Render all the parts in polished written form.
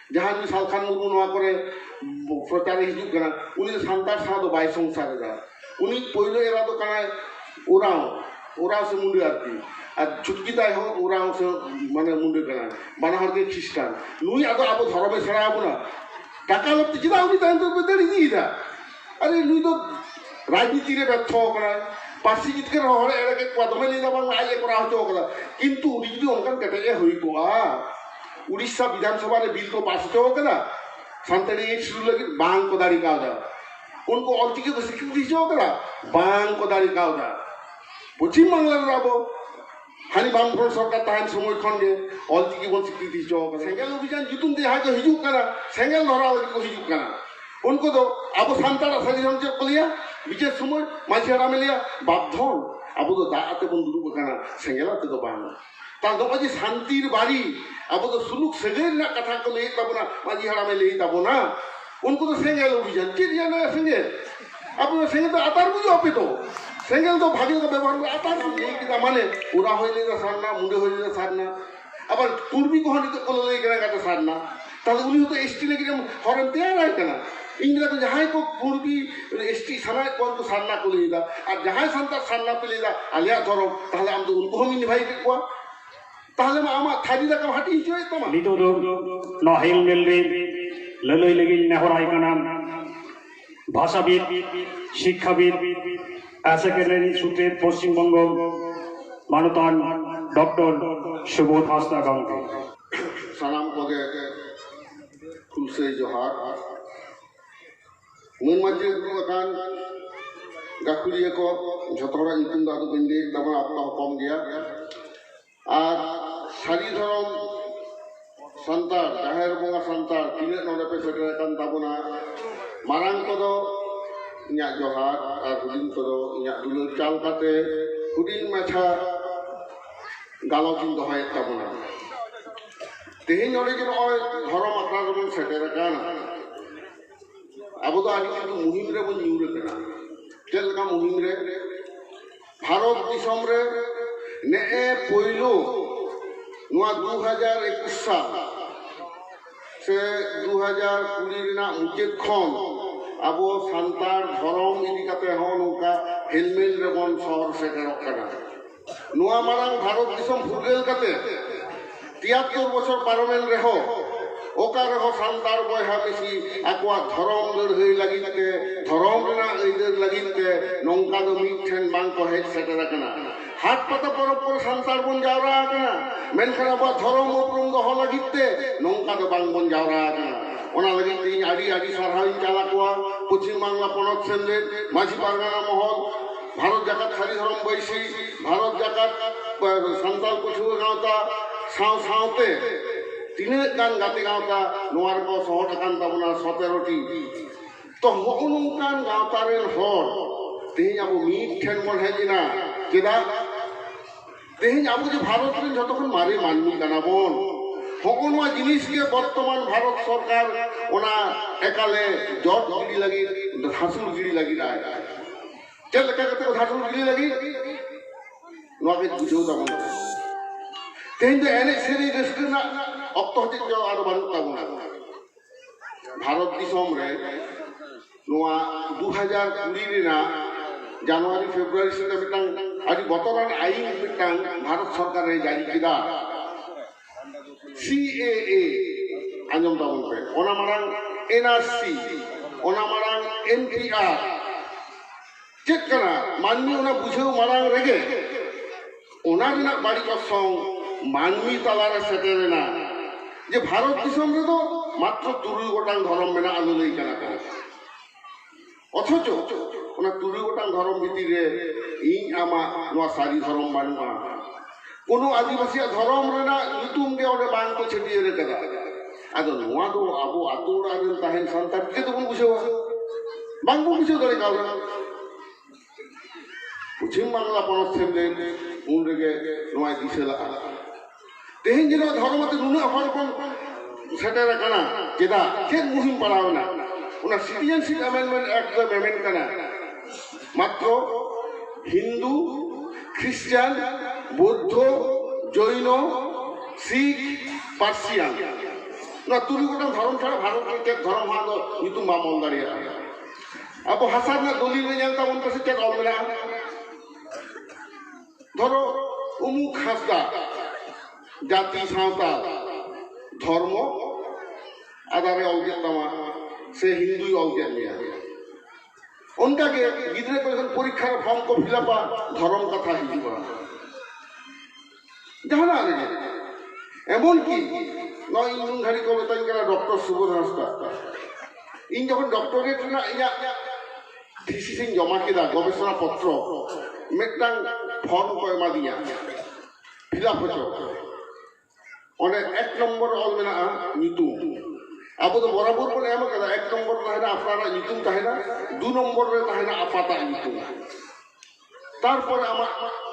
जहाँ भी सालखान मुर्मू नोवा करे प्रचार हिजुग कना उनी सांतार सा दो बाय संसार दा उनी पहिलो एरा तो कना ओराव से मुंडे आती আর ছুটকিতাই হোক ওরা মানে মুন্ডে কেনা বানা হরকে খ্রিস্টান নুই আদো আবো ধর্মে ছাড়া হবো না টাকা লোক চিনা উনি তাই তো বেদারি দিই না আরে নুই তো রাজনীতিরে ব্যর্থ করা পার্সি জিতকে হরে এটাকে কদমে নিয়ে যাবার আইয়ে করা হতো ওগুলা কিন্তু উনি যদি অনকান কেটে হই কোয়া উড়িষ্যা বিধানসভার বিল তো পাস হতে होगा ना संताली एक शुरू लगी बांग को दारी कावदा उनको ऑलचिके को स्वीकृति होगा ना बांग को दारी कावदा पश्चिम बांगलार राबो हानि बामफ्रंट सरकार ताहन समय खंगे ऑलचिके को स्वीकृति होगा सेंगेल अभियान जितुन दे हाय तो हिजुक कना सेंगेल धरा लगी को हिजुक कना उनको तो अब सांतारा सारी संचय कलिया विशेष समय माछियारा मिलिया बापधन अब तो दाते बंधु कना सेंगेलाते तो बांग तार दो जी शांतिर बाड़ी अब तो सुलुक सेंगेल ना कथा को ले तबना माजी हड़ा में ले तबना उनको तो सेंगेल अभियान चिड़िया ना सेंगेल अब सेंगेल तो आतार बुझो अपे तो सेंगेल तो भाग्य का व्यवहार में आतार ये किता माने उड़ा होइले तो सारना मुंडे होइले तो सारना अब पूर्वी को हनी तो ले केना काटे सारना ताले उनी तो एसटी लेके हरन तैयार है केना इंदिरा तो जहाँ को पूर्वी एसटी साना कौन को सारना को लेदा और जहाँ संता सारना पे लेदा आलिया धरो ताले हम तो उनको हम निभाई के कोआ ताहले मा आमा थारी दा का हाटी हिजो तमा नितो दो न हेलमेल रे ललई लगी नेहराई का नाम भाषाविद शिक्षाविद आसेका सूत्रे पश्चिम बंग मानतान डॉक्टर सुबोध हांसदा गमके सलाम कोगे खुलसे जोहार मुन मध्य गुरुकान गाकुरिया को झतरा नितुन दादू बिंदे तमा आपका हुकम गया আর সারি ধরম সন্তার জাহের বঙ্গা সন্তার তিনে নড়ে পে সেটার কান তাবনা মারাং কদো ইয়া জহার আর হুদিন কদো ইয়া দুলুর চাল কাতে হুদিন মাছা গালকিন দহায় তাবনা তেহিন নড়ে যে ওই ধরম আপনার বন সেটার কান আবো তো আদি কিন্তু মুহিম রে বন নিউরে কেনা তেল কা মুহিম রে ভারত দিশম রে ने पहिलो 2021 साल से 2020 ना मुचेद खन अब सांतार धरम इदी काते हो नोका हेलमेल रेबन शहर सेटेरक काना नोआ मारांग भारत दिसम फुरगेल काते 73 बछर पारमेन रेहो ओका रेहो सांतार बयहा बेसी आकुआ धरम लड़हई लागिते धरम रेना एइदर लागिते नोंका दो मिठेन बांग को हेज सेटेरा काना हाथ पता परब पर संसार बन जावरा आकना मेनखान अब धरम उपरम दो लागिते नोंका दो बांग बन जावरा आकना ओना लगित इन आडी आडी सारहाई चाला कोआ पश्चिम बांगला पनत सेमले माझी पारगाना महल भारत जाकात खाली धरम बैसी भारत जाकात संताल पछुआ गावता साव सावते तीने गान गाते गावता नोआर को 100 टाकान ताबना 17टी तो हगुनकान गावतारेन हर तेहिं अब मिठेन बन हेजिना केदा तेहिं अब जो भारत रे जतखन मारे मानमी कानाबन हगुनवा जिनिस के वर्तमान भारत सरकार ओना एकाले जट गिरी लगी धासुर गिरी लगी राय चल का कते धासुर गिरी लगी नोआ के बुझो तबन तेहिं तो एने सेरी रेस्टना अक्तो हते जो आरो बानु ताबना भारत दिसम रे नोआ 2020 रेना জানুয়ারি ফেব্রুয়ারি সেটা মিটাং আজ বর্তমান আইন মিটাং ভারত সরকারের জারি কিদা সিএএ আঞ্জম তাবন পে ওনা মারাং এনআরসি ওনা মারাং এনপিআর চেক কানা মানমি ওনা বুঝেও মারাং রেগে ওনা রেনা বাড়ি কসং মানমি তালারে সেটেরে না যে ভারত দিশম রে তো মাত্র 2 গোটাং ধরম মেনা আলো লই কানা কানা অথচ ওনা 2 গোটাং ধরম ভিতরে ইং আমা নোয়া সারি ধরম বানুয়া কোনো আদিবাসী ধরম রেনা নিতুম গে ওরে বাং তো ছেটিয়ে রে কাদা আদো নোয়া দো আবো আতোড়া রেন তাহেন সন্তান কে তো বন বুঝেও বাং বন বুঝেও ধরে কাউরা পশ্চিম বাংলা পনত সেমলে উন রেগে নোয়া দিছেলা তেহিন যেন ধর্মতে নুনে হর কোন সেটারে কানা কেদা কে মুহিম পড়াও না ওনা citizenship amendment act the amendment কানা মাত্র হিন্দু খ্রিস্টান বৌদ্ধ জৈন শিখ পার্সিয়ান ᱱᱚᱣᱟ ᱛᱩᱨᱩᱭ ᱜᱚᱴᱟᱝ ᱫᱷᱚᱨᱚᱢ ᱪᱷᱟᱲᱟ ᱵᱷᱟᱨᱚᱛ ᱨᱮ ᱪᱮᱫ ᱫᱷᱚᱨᱚᱢ ᱦᱟᱸᱜ ᱫᱚ ᱧᱩᱛᱩᱢ ᱵᱟᱢ ᱚᱞ ᱫᱟᱲᱮᱭᱟᱜᱼᱟ ᱟᱵᱚ ᱦᱟᱥᱟ ᱨᱮᱱᱟᱜ ᱫᱚᱞᱤᱞ ᱨᱮ ᱧᱮᱞ ᱛᱟᱵᱚᱱ ᱯᱮ ᱥᱮ ᱪᱮᱫ ᱚᱞ ᱢᱮᱱᱟᱜᱼᱟ ধরো অমুক হাসদা জাতি সাঁওতাল ধর্ম আদারে অলকেদ তামা সে হিন্দুই অলকেদ নিয়া অনকাগে গিদ্রে করে পরীক্ষার ফর্ম কো ফিলাপা ধরম কথা হিজুবা জানা আনে এমন কি নয় ইন ঘাড়ি কবে তাই কেনা ডক্টর সুবোধ হাসদা ইন যখন ডক্টরেট না ইয়া থিসিসিং জমা কেদা গবেষণা পত্র মিদটাং ফর্ম को एमा दिया फिलअप होचो ओने एक नंबर ऑल मेना ᱧᱩᱛᱩᱢ अब तो बराबर को एम कदा एक नंबर ताहेना आपनारा ᱧᱩᱛᱩᱢ ताहेना दो नंबर रे ताहेना आपाता ᱧᱩᱛᱩम तारपर आमा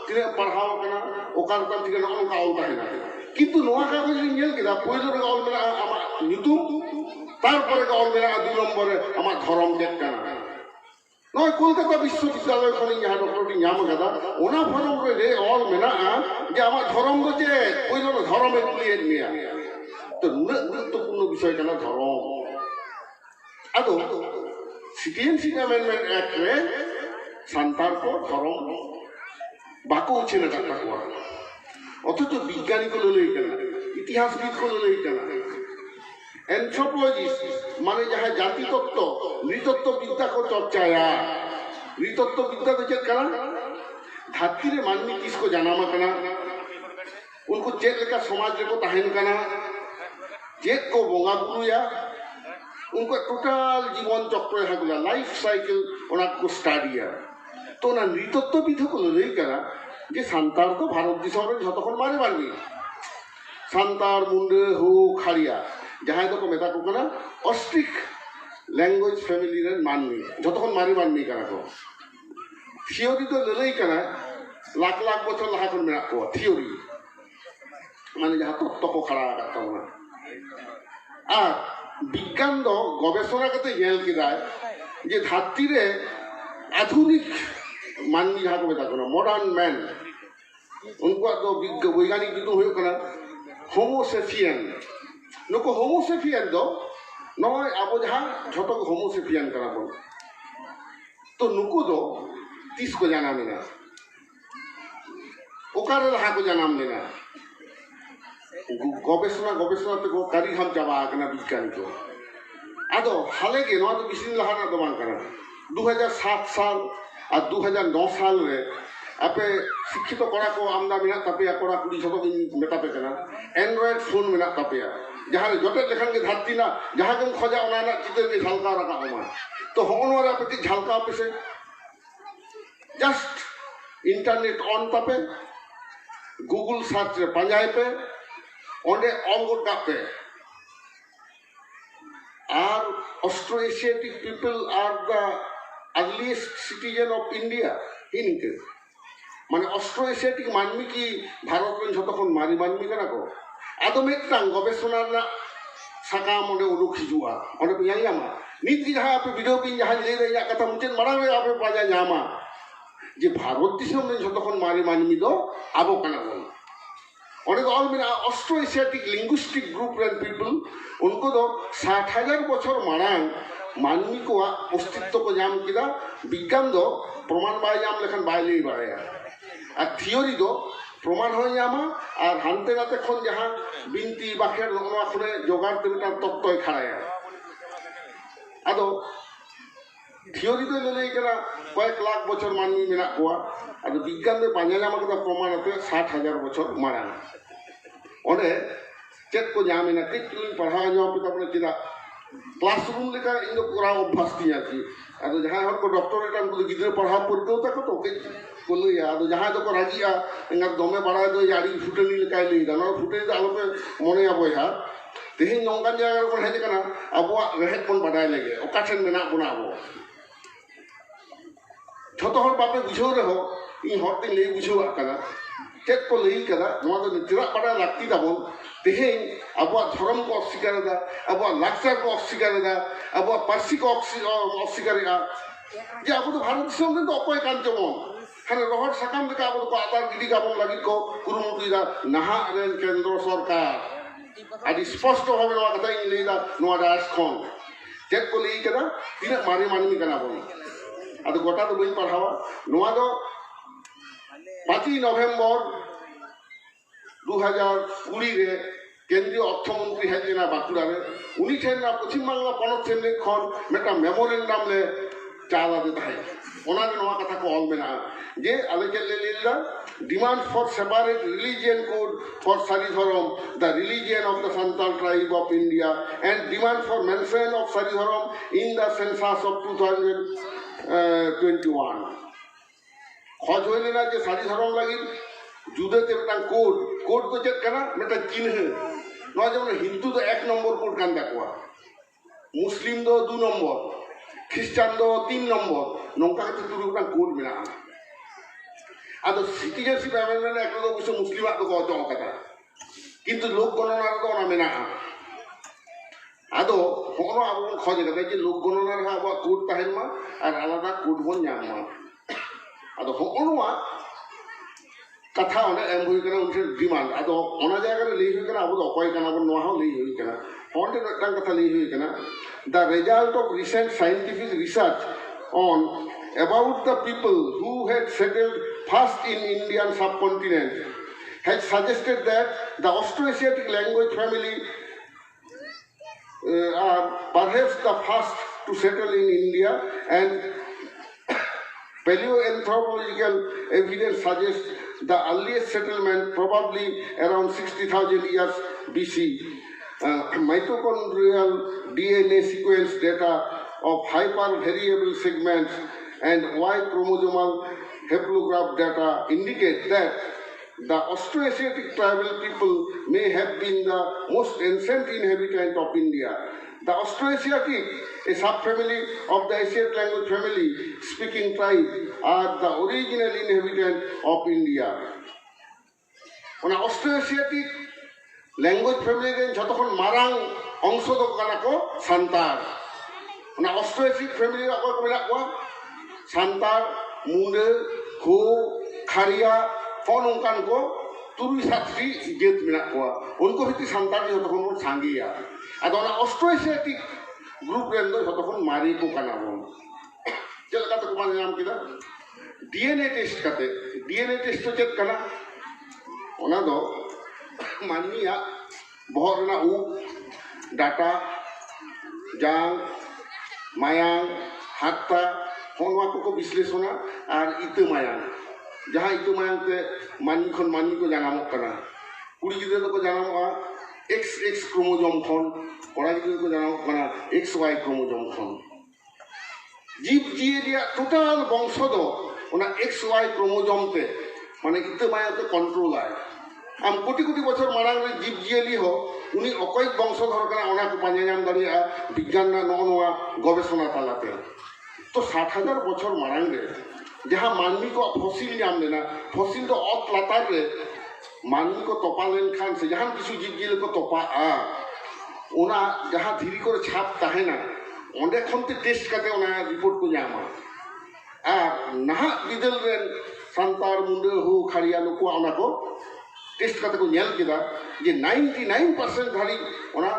तिने पढ़ाव कना ओकार तम तिने नका ऑल ताहेना किंतु नोआ का को नेल केदा पहिलो रे ऑल मेना आमा ᱧᱩᱛᱩम तारपर का ऑल मेना दो नंबर रे आमा धर्म चेक कना नय कोलकाता विश्वविद्यालय खन जहाँ डॉक्टर नाम कदा ओना फॉर्म रे ऑल मेना जे आमा धर्म दो चे पहिलो धर्म कुलियन मिया तो गुरुत्वपूर्ण विषय कना धर्म आदो सिटीजनशिप अमेंडमेंट एक्ट रे सान्तार को धर्म बाको उछेना टाका को অথচ বিজ্ঞানী को लई कना इतिहासविद को लई कना एंथ्रोपोलॉजिस्ट माने जहाँ जाति तत्व नृतत्व विद्या को चर्चाया नृतत्व विद्या तो चेक करा धरती रे मानवी किसको जानामा कना उनको चेक लेका समाज रे को ताहेन कना चेक को बोंगा बुरुया उनको टोटल जीवन चक्र हागुला लाइफ साइकिल ओना को स्टाडिया तो ना नृतत्व विद्या को लई करा जे सान्तार तो भारत दिसम रे जतखन मारे मानबी सान्तार मुंडे हो खाड़िया जहाँ तो मेता को कना ऑस्ट्रिक लैंग्वेज फैमिली रे माननी जतखन मारी माननी कना को थियोरी तो ललई कना लाख लाख बछर लहा कोन मेना को थियोरी माने जहाँ तत्व को खड़ा करता हूँ आ विज्ञान दो गवेषणा करते येल किदाय जे धरती रे आधुनिक माननी जहाँ को मेता को मॉडर्न मैन उनको तो वैज्ञानिक जो हुए कना होमोसेपियन नुको होमोसेपियन दो नय अब जहाँ झटक होमोसेपियन कना बन तो नुको दो 30 को जाना लेना ओकार रहा को जानाम लेना गवेषणा गवेषणा पे को कारी हम चाबा कना विज्ञान को आदो हाले के नवा तो बिसिन लहाना दो बांग कना 2007 साल और 2009 साल रे आपे शिक्षित कड़ा को आमदा मेना तापेया कड़ा कुड़ी झटक मेता पे कना एंड्रॉइड फोन मेना तापेया जहाँ जोटे लेखन के धरती ना जहाँ के खोजा ओना ना चित्र के झलका रखा होमा तो होन वाला पे झलका पे से जस्ट इंटरनेट ऑन तापे गूगल सर्च रे पंजाय पे ओंडे ऑन गुड कापे are Austro Asiatic people are the earliest citizen of India हिनके माने ऑस्ट्रो एशियाटिक मानमी की भारत रे जतखन मारी मानमी कना को आदो मिदटांग गवेषणा ना साकाम ओंडे उडुक हिजुआ ओंडे पे यामा नित जहाँ पे वीडियो पिन जहाँ ले रे या कथा मुचेन मारा रे आपे पाजा यामा जे भारत दिसम रे जतखन मारी मानमी दो आबो कना बोल ओंडे ऑल मेना Austro Asiatic linguistic group and people उनको दो 60,000 बछर मारांग मानवी को अस्तित्व को जाम किदा विज्ञान दो प्रमाण बाय जाम लेखन बाय ले बाया आ थियोरी दो प्रमाण हो जामा और हानते नाते खन जहाँ बिनती बाखेर नोवा खने जोगार तेटा तत्व खड़ाया आदो थियोरी तो ललई कना कয়েক लाख बछर मानवी मेना कोआ आदो विज्ञान दे पांजा जामा कदा प्रमाण अते 60,000 बछर मारा ओंडे चेक को जामेना कितनी पढ़ा जाओ पे तपने किदा क्लासरूम लेका इन दो पूरा अभ्यास किया थी आदो जहाँ हर को डॉक्टरेट उनको गिद्रे पढ़ा पड़तो तक तो के कोलो या आदो जहाँ तो को राजिया इंगा दमे पढ़ा दो याड़ी फुटनी लेका ले दाना फुटनी तो आलोपे मने आबो या तेहिं नंगान जागा को हेज कना अबो रेहेट कोन बडाय लगे ओकाठन मेना बुना आबो छोटो हर बापे बुझो रहो इन हरते ले बुझो कना चेक को लई कदा नवा तो नितरा पड़ा लागती दाबो तेहिं अब धर्म को अस्वीकार दा अब लाक्चर को अस्वीकार दा अब पार्सी को अस्वीकार जे अब तो भारत दिसम तो अकय कांचमो हाने रहर साकाम लेका अब को आतार गिडी गाबन लागि को कुरुमुटुदा नाहा रेन केंद्र सरकार ᱟᱹᱰᱤ ᱥᱯᱚᱥᱴᱚ ᱵᱷᱟᱵᱮ ᱱᱚᱣᱟ ᱠᱟᱛᱷᱟ ᱤᱧ ᱞᱟᱹᱭᱫᱟ ᱱᱚᱣᱟ ᱰᱟᱭᱟᱥ ᱠᱷᱚᱱ ᱪᱮᱫ ᱠᱚ ᱞᱟᱹᱭ ᱠᱟᱫᱟ ᱛᱤᱱᱟᱹᱜ ᱢᱟᱨᱮ ᱢᱟᱹᱱᱢᱤ ᱠᱟᱱᱟ ᱵᱚᱱ ᱟᱫᱚ ᱜᱚᱴᱟ ᱫᱚ ᱵᱟᱹᱧ ᱯᱟᱲᱦᱟᱣᱟ ᱱᱚᱣᱟ ᱫᱚ 5ই নভেম্বর 2020 রে কেন্দ্রীয় অর্থমন্ত্রী হেজ লেনা বাঁকুড়া রে উনি ঠেন না পশ্চিম বাংলা পনᱚᱛ ᱴᱷᱮᱱ ᱠᱷᱚᱱ ᱢᱤᱫᱴᱟᱝ ᱢᱮᱢᱳᱨᱮᱱᱰᱟᱢ ᱞᱮ ᱪᱟᱞ ᱟᱫᱮ ᱛᱟᱦᱮᱸ ᱚᱱᱟ ᱨᱮ ᱱᱚᱣᱟ ᱠᱟᱛᱷᱟ ᱠᱚ ᱚᱞ ᱢᱮᱱᱟᱜᱼᱟ ᱡᱮ ᱟᱞᱮ ᱪᱮᱫ ᱞᱮ ᱞᱟᱹᱭ ᱞᱮᱫᱟ demand for separate religion code for Sari dharam, the religion of the Santal tribe of India, and demand for mention of Sari dharam in the census of 2021. খোঁজ হইলে না যে সারি ধরম লাগি যুদ্ধতে একটা কোড কোড তো চেক কানা একটা চিহ্ন নয় যেমন হিন্দু তো 1 নম্বর কোড কান দেখোয়া মুসলিম তো 2 নম্বর খ্রিস্টান তো 3 নম্বর নৌকা কাছে তুই একটা কোড মেনা আদো সিটিজেনশিপ অ্যামেন্ডমেন্ট একটা তো অবশ্য মুসলিম আদো কত কথা কিন্তু লোক গণনার তো না মেনা আদো কোনো আবো খোঁজে কথা যে লোক গণনার আবো কোড তাহেন মা আর আলাদা কোড বন জামা আদো হওয়া কথা অনেক এম হয়ে গেল উনসে ডিমান্ড আদো অনা জায়গা রে লই হই কেনা আবো অকয় কেনা আবো নোয়া হও লই হই কেনা অন্তে একটা কথা লই হই কেনা the result of recent scientific research on about the people who had settled first in Indian subcontinent has suggested that the Austroasiatic language family are perhaps the first to settle in India, and paleoanthropological evidence suggests the earliest settlement probably around 60,000 years BC. Mitochondrial DNA sequence data of hypervariable segments and Y chromosomal haplograph data indicate that the Austroasiatic tribal people may have been the most ancient inhabitant of India. The Austroasiatic, a subfamily of the Asiatic language family speaking tribe, are the original inhabitant of India. Ona Austroasiatic language family ren jotokon marang ongsho do kana ko santar. Ona Austroasiatic family ko mena ko santar, munde, ho, kharia, phonongkan ko तुरुई साथी जेत मेना को उनको भी संतान जतखन सांगिया आदो ना Austroasiatic group rain दो जतखन मारी को काना बोन चल का तो माने नाम किदा डीएनए टेस्ट करते डीएनए टेस्ट तो चेक करना ओना दो माननिया बहुत ना उ डाटा जांग मायांग हात्ता होनवा को विश्लेषण और इते मायांग जहाँ इतु मायांगते माननी खन माननी को जानामो कना कुड़ी गिद्रा को जानामो XX क्रोमोसोम खन कोड़ा गिद्रा को जानामो कना XY क्रोमोसोम खन जीव जिएलिया टोटल वंश दो ओना XY क्रोमोसोम ते माने इतु मायांगते कंट्रोल आय आम कोटी कोटी बछर मारांग रे जीव जिएली हो उनी अकय वंशधर कना ओना को पांजा नाम दाड़िया विज्ञान ना नोवा गवेषणा तालाते तो 60,000 बछर मारांग रे जहाँ मानवी को फसिल नाम लेना फसिल तो अत लातार रे मानवी को तोपा लेन खान से जहाँ किसी जीव जीव को तोपा ओना जहाँ धीरे को छाप ताहे ना ओंडे खंते टेस्ट करते ओना रिपोर्ट को जामा नहा बिदल रेन संतार मुंडे हो खड़िया लोको ओना को टेस्ट करते को नेल किदा जे 99% धारी ओना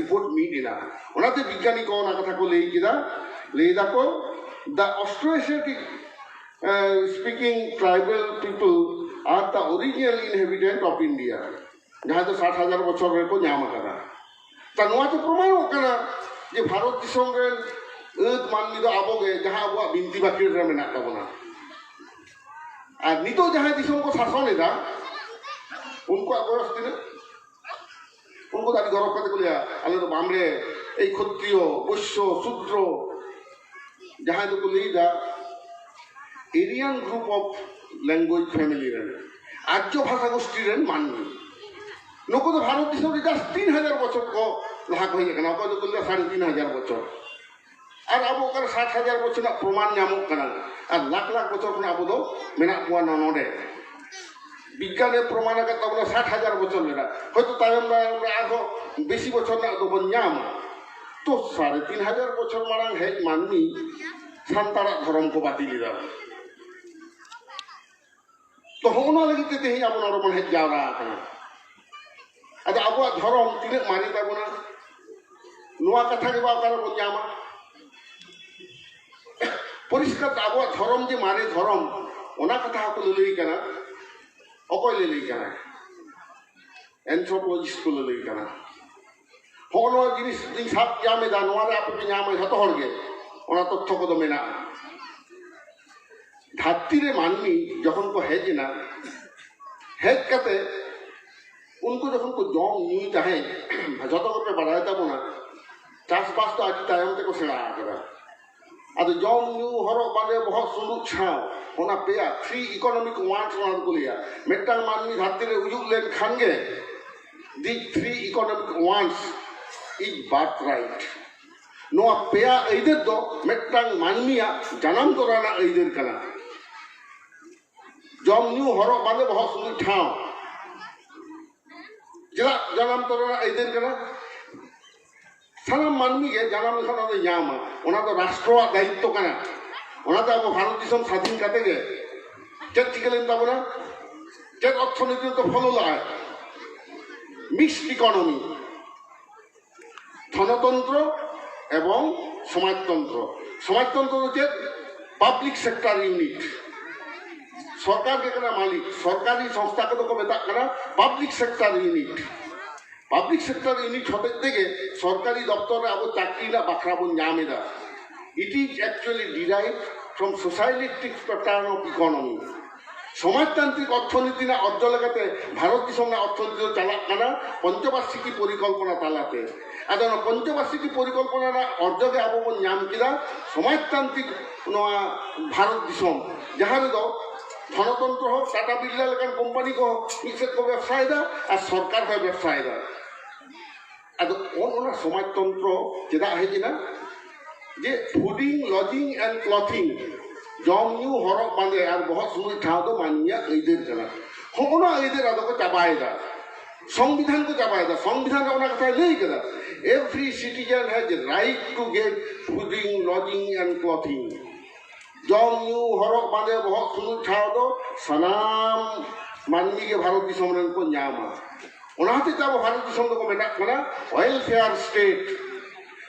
रिपोर्ट मीडिना ओना ते विज्ञानी को ओना कथा को लेई किदा लेदा को the Austroasiatic speaking tribal people are the original inhabitant of India. जहाँ तो 60,000 बच्चों रे को न्याम करा। तनुआ तो प्रमाण हो करा ये भारत दिशों रे माननी तो आबोगे जहाँ वो बिंती बाकी रे में नाटा बना। नहीं तो जहाँ दिशों को शासन लेता उनको अगोरस्ती ने उनको दादी गौरव करते को लिया अल्लाह तो बामरे एक खुत्रियो बुश्यो सुद्रो जहाँ तो को लीदा Aryan group of language family रे आज्य भाषा गोष्ठी रे माननी नको तो भारत दिशो रे जस्ट 3,000 बच्चों को लाख होई कना को तो 3,500 बच्चों और अब ओकर 60,000 बच्चों ना प्रमाण नामो कना और लाख लाख बच्चों को अब दो मेना कुआ ननोडे विज्ञान प्रमाण का तब 60,000 बच्चों लेना होय तो तायम आगो बेसी बच्चों ना तो बन्याम तो 3,500 बच्चों मारांग है माननी संतारा धर्म को बातिल दा तो होना लगी ते ही अपन और मन है जावरा कना ᱟᱫᱚ ᱟᱵᱚᱣᱟᱜ ᱫᱷᱚᱨᱚᱢ ᱛᱤᱱᱟᱹᱜ ᱢᱟᱨᱮ ᱛᱟᱵᱚᱱᱟ ᱱᱚᱣᱟ ᱠᱟᱛᱷᱟ ᱜᱮ ᱚᱠᱟᱨᱮ ᱵᱚᱱ ᱧᱟᱢᱟ পরিষ্কার আবহাওয়া ধরম যে মানে ধরম ওনা কথা হকো লই কানা অকয় লই কানা এনথ্রোপোলজিস্ট কো লই কানা হলো জিনিস দিন সাপ জামে দা নোয়ারে আপনি জামে যত হরগে ওনা তথ্য কো মেনা ধাত্তিরে মানমি যখন কো হেজ না হেজ কাতে उनको যখন কো জম নিই চাহে যত করে বাড়ায় তাবো না চাষবাস তো আজ তায়ম থেকে সেরা করা Ada jom new horok bade bahut sunduk chao ona peya three economic wants ona kuliya metang manmi dhartire ujug len khange these three economic wants is birthright noa peya eider do metang manmiya janam torana eider kana jom new horok bade bahut sunduk chao jila janam torana eider kana সালাম মানমিকে জানাম খানা যামা ওনা তো রাষ্ট্রওয়ার দায়িত্ব কানা ওনা তো আবো ভারত দিশম স্বাধীন কাতে গে চেক চিকেলেন তাবো না চেক অর্থনীতি তো ফলো লাগায় মিক্সড ইকোনমি ধনতন্ত্র এবং সমাজতন্ত্র সমাজতন্ত্র হচ্ছে পাবলিক সেক্টর ইউনিট সরকার কে কানা মালিক সরকারি সংস্থাকে তো মেতা কানা public sector unit Public sector unit hote থেকে সরকারি দপ্তরে আবো চাকরিরা বাখরাবন জামেদা it is actually derived from socialistic pattern of economy সমাজতান্ত্রিক অর্থনীতি না অর্জলাগাতে ভারত দিশম না অর্থনীতি চালাক কানা পঞ্চবার্ষিকী পরিকল্পনা তালাতে আদন পঞ্চবার্ষিকী পরিকল্পনা না অর্জকে আবো জাম কিরা সমাজতান্ত্রিক নোয়া ভারত দিশম যাহারে দ ধনতন্ত্র হোক টাটা বিড়লা লেখান কোম্পানি কো মিক্সেড কো ব্যবসায় দা আর সরকার হয় ব্যবসায় দা আদো ওনা সমাজতন্ত্র যেটা হেজি না যে ফুডিং লজিং এন্ড ক্লথিং জম নিউ হরক বাঁধে আর বহুত সময় ঠাও তো মানিয়া এইদের জানা হনা এইদের আদকে চাবায় দা সংবিধান কো চাবায় দা সংবিধান ওনা কথা নেই কেদা every citizen has right to get fooding lodging and clothing জম নিউ হরক বাঁধে বহুত সময় ঠাও তো সানাম মানমিকে ভারত দিশম রেন কো ᱧᱟᱢᱟ ওনা হাতে যাবো ভারত দিশম তো মেটা করা ওয়েলফেয়ার স্টেট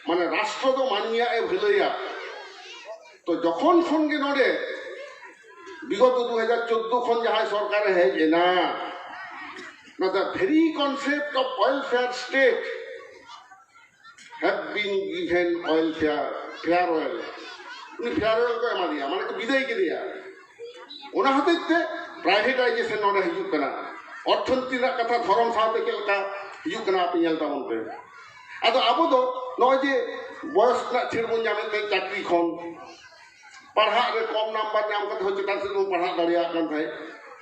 মানে রাষ্ট্র তো মানিয়া এ ভেলইয়া তো যখন সঙ্গে নড়ে বিগত 2014 খন যাহাই সরকারে হেজে না the very concept of welfare state have been given welfare fair well উনি ফেয়ার ওয়েল কো এমা দিয়া মানে বিদায় কে দিয়া ওনা হাতে প্রাইভেটাইজেশন নড়ে হিজুক কানা অর্থনীতি না কথা ধরম সাথে কেলকা হিজুক কানা আপনি নেলতা বলতে আদো আবো তো নয় যে বয়স না ছেড়বন জামে চাকরি খন पढ़ा रे कम नंबर नाम करते होचे तार से पढ़ा दाड़िया कान थाय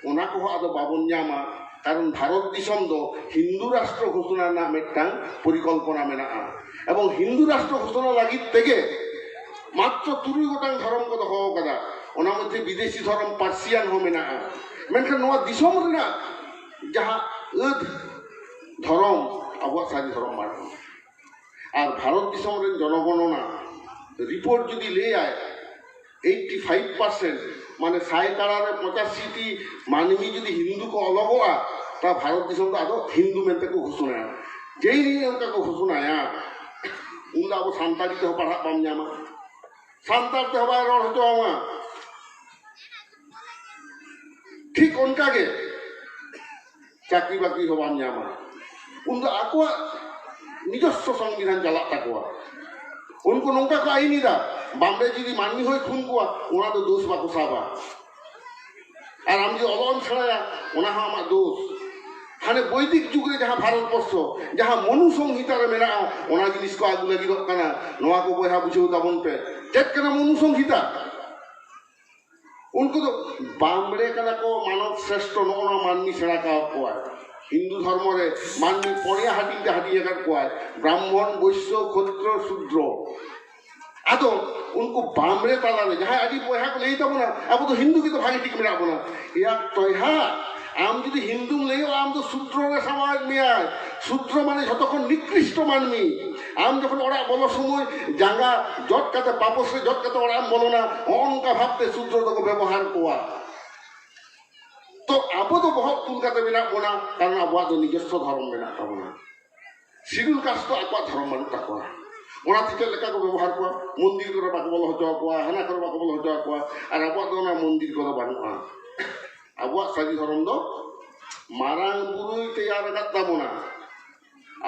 ओना को आदो बाबन ᱧᱟᱢᱟ কারণ ভারত দিশম দো হিন্দু রাষ্ট্র ঘোষণা না মেটাং পরিকল্পনা মেনাআ এবং হিন্দু রাষ্ট্র ঘোষণা লাগিত তেগে মাত্র 3 গোটাং ধরম কো দহ কাদা ওনা মধ্যে বিদেশি ধরম পার্সিয়ান হো মেনাআ মেনখান নোয়া দিশম রেনা যাহা এদ ধরম আবহাওয়া সারি ধরম বার আর ভারত দিশম রেন জনগণনা রিপোর্ট যদি লে আয় 85% মানে 85টি মানবী যদি হিন্দু को अलग हुआ ता भारत दिशम तो आदो हिंदू मेंते को घोषणा जेई नी उनका को घोषणा या उनला अब सांतारी ते पढ़ा बाम ᱧᱟᱢᱟ सांतार ते हवा रोड हतो आमा ठीक उनका के चाकरी बाकरी हो बाम ᱧामा उनका आको নিজস্ব সংবিধান চালা তাকোয়া उनको नौका को आई नहीं दा बाम्बे जी माननी हो खून को ओना तो दोष बाको साबा और हम जो अलौन छड़ाया ओना हम दोष हाने वैदिक जुग रे जहां भारत वर्ष जहां मनु संहिता रे मेरा ओना जिनिस को आगु लगी कना नोआ को बहा बुझो ताबन पे चेक कना मनु संहिता उनको तो बाम्बे कना को मानव श्रेष्ठ नोना माननी छड़ा का को हिंदू धर्म रे माननी पड़िया हाटिया कर को ब्राह्मण वैश्य क्षत्र शूद्र आदो उनको बामरे ताला में जहाँ आदि पोहा को ले तब ना अब तो हिंदू की तो भागी टिक मिला बोला या तो हाँ आम जो हिंदू ले आम तो शूद्र रे समाज में आए शूद्र माने যতক্ষণ নিকৃষ্ট মানমি আম যখন ওরা বলো সময় জাঙ্গা জট কাতে পাপসে জট কাতে ওরা আম বলো না অনকা ভাবতে শূদ্র তো ব্যবহার কোয়া तो अब तो बहुत तुलकाते मेना बोना कारण अब तो निजस्व धर्म मेना ताबोना शिड्यूल कास्ट तो आको धर्म बानु ताकोआ ओना तिचे लेका को व्यवहार को मंदिर को बाको बोल हजो को हाना को बाको बोल हजो को और अब तो ना मंदिर को बानुआ अब सारी धर्म दो मारांग बुरुई तैयार करताबोना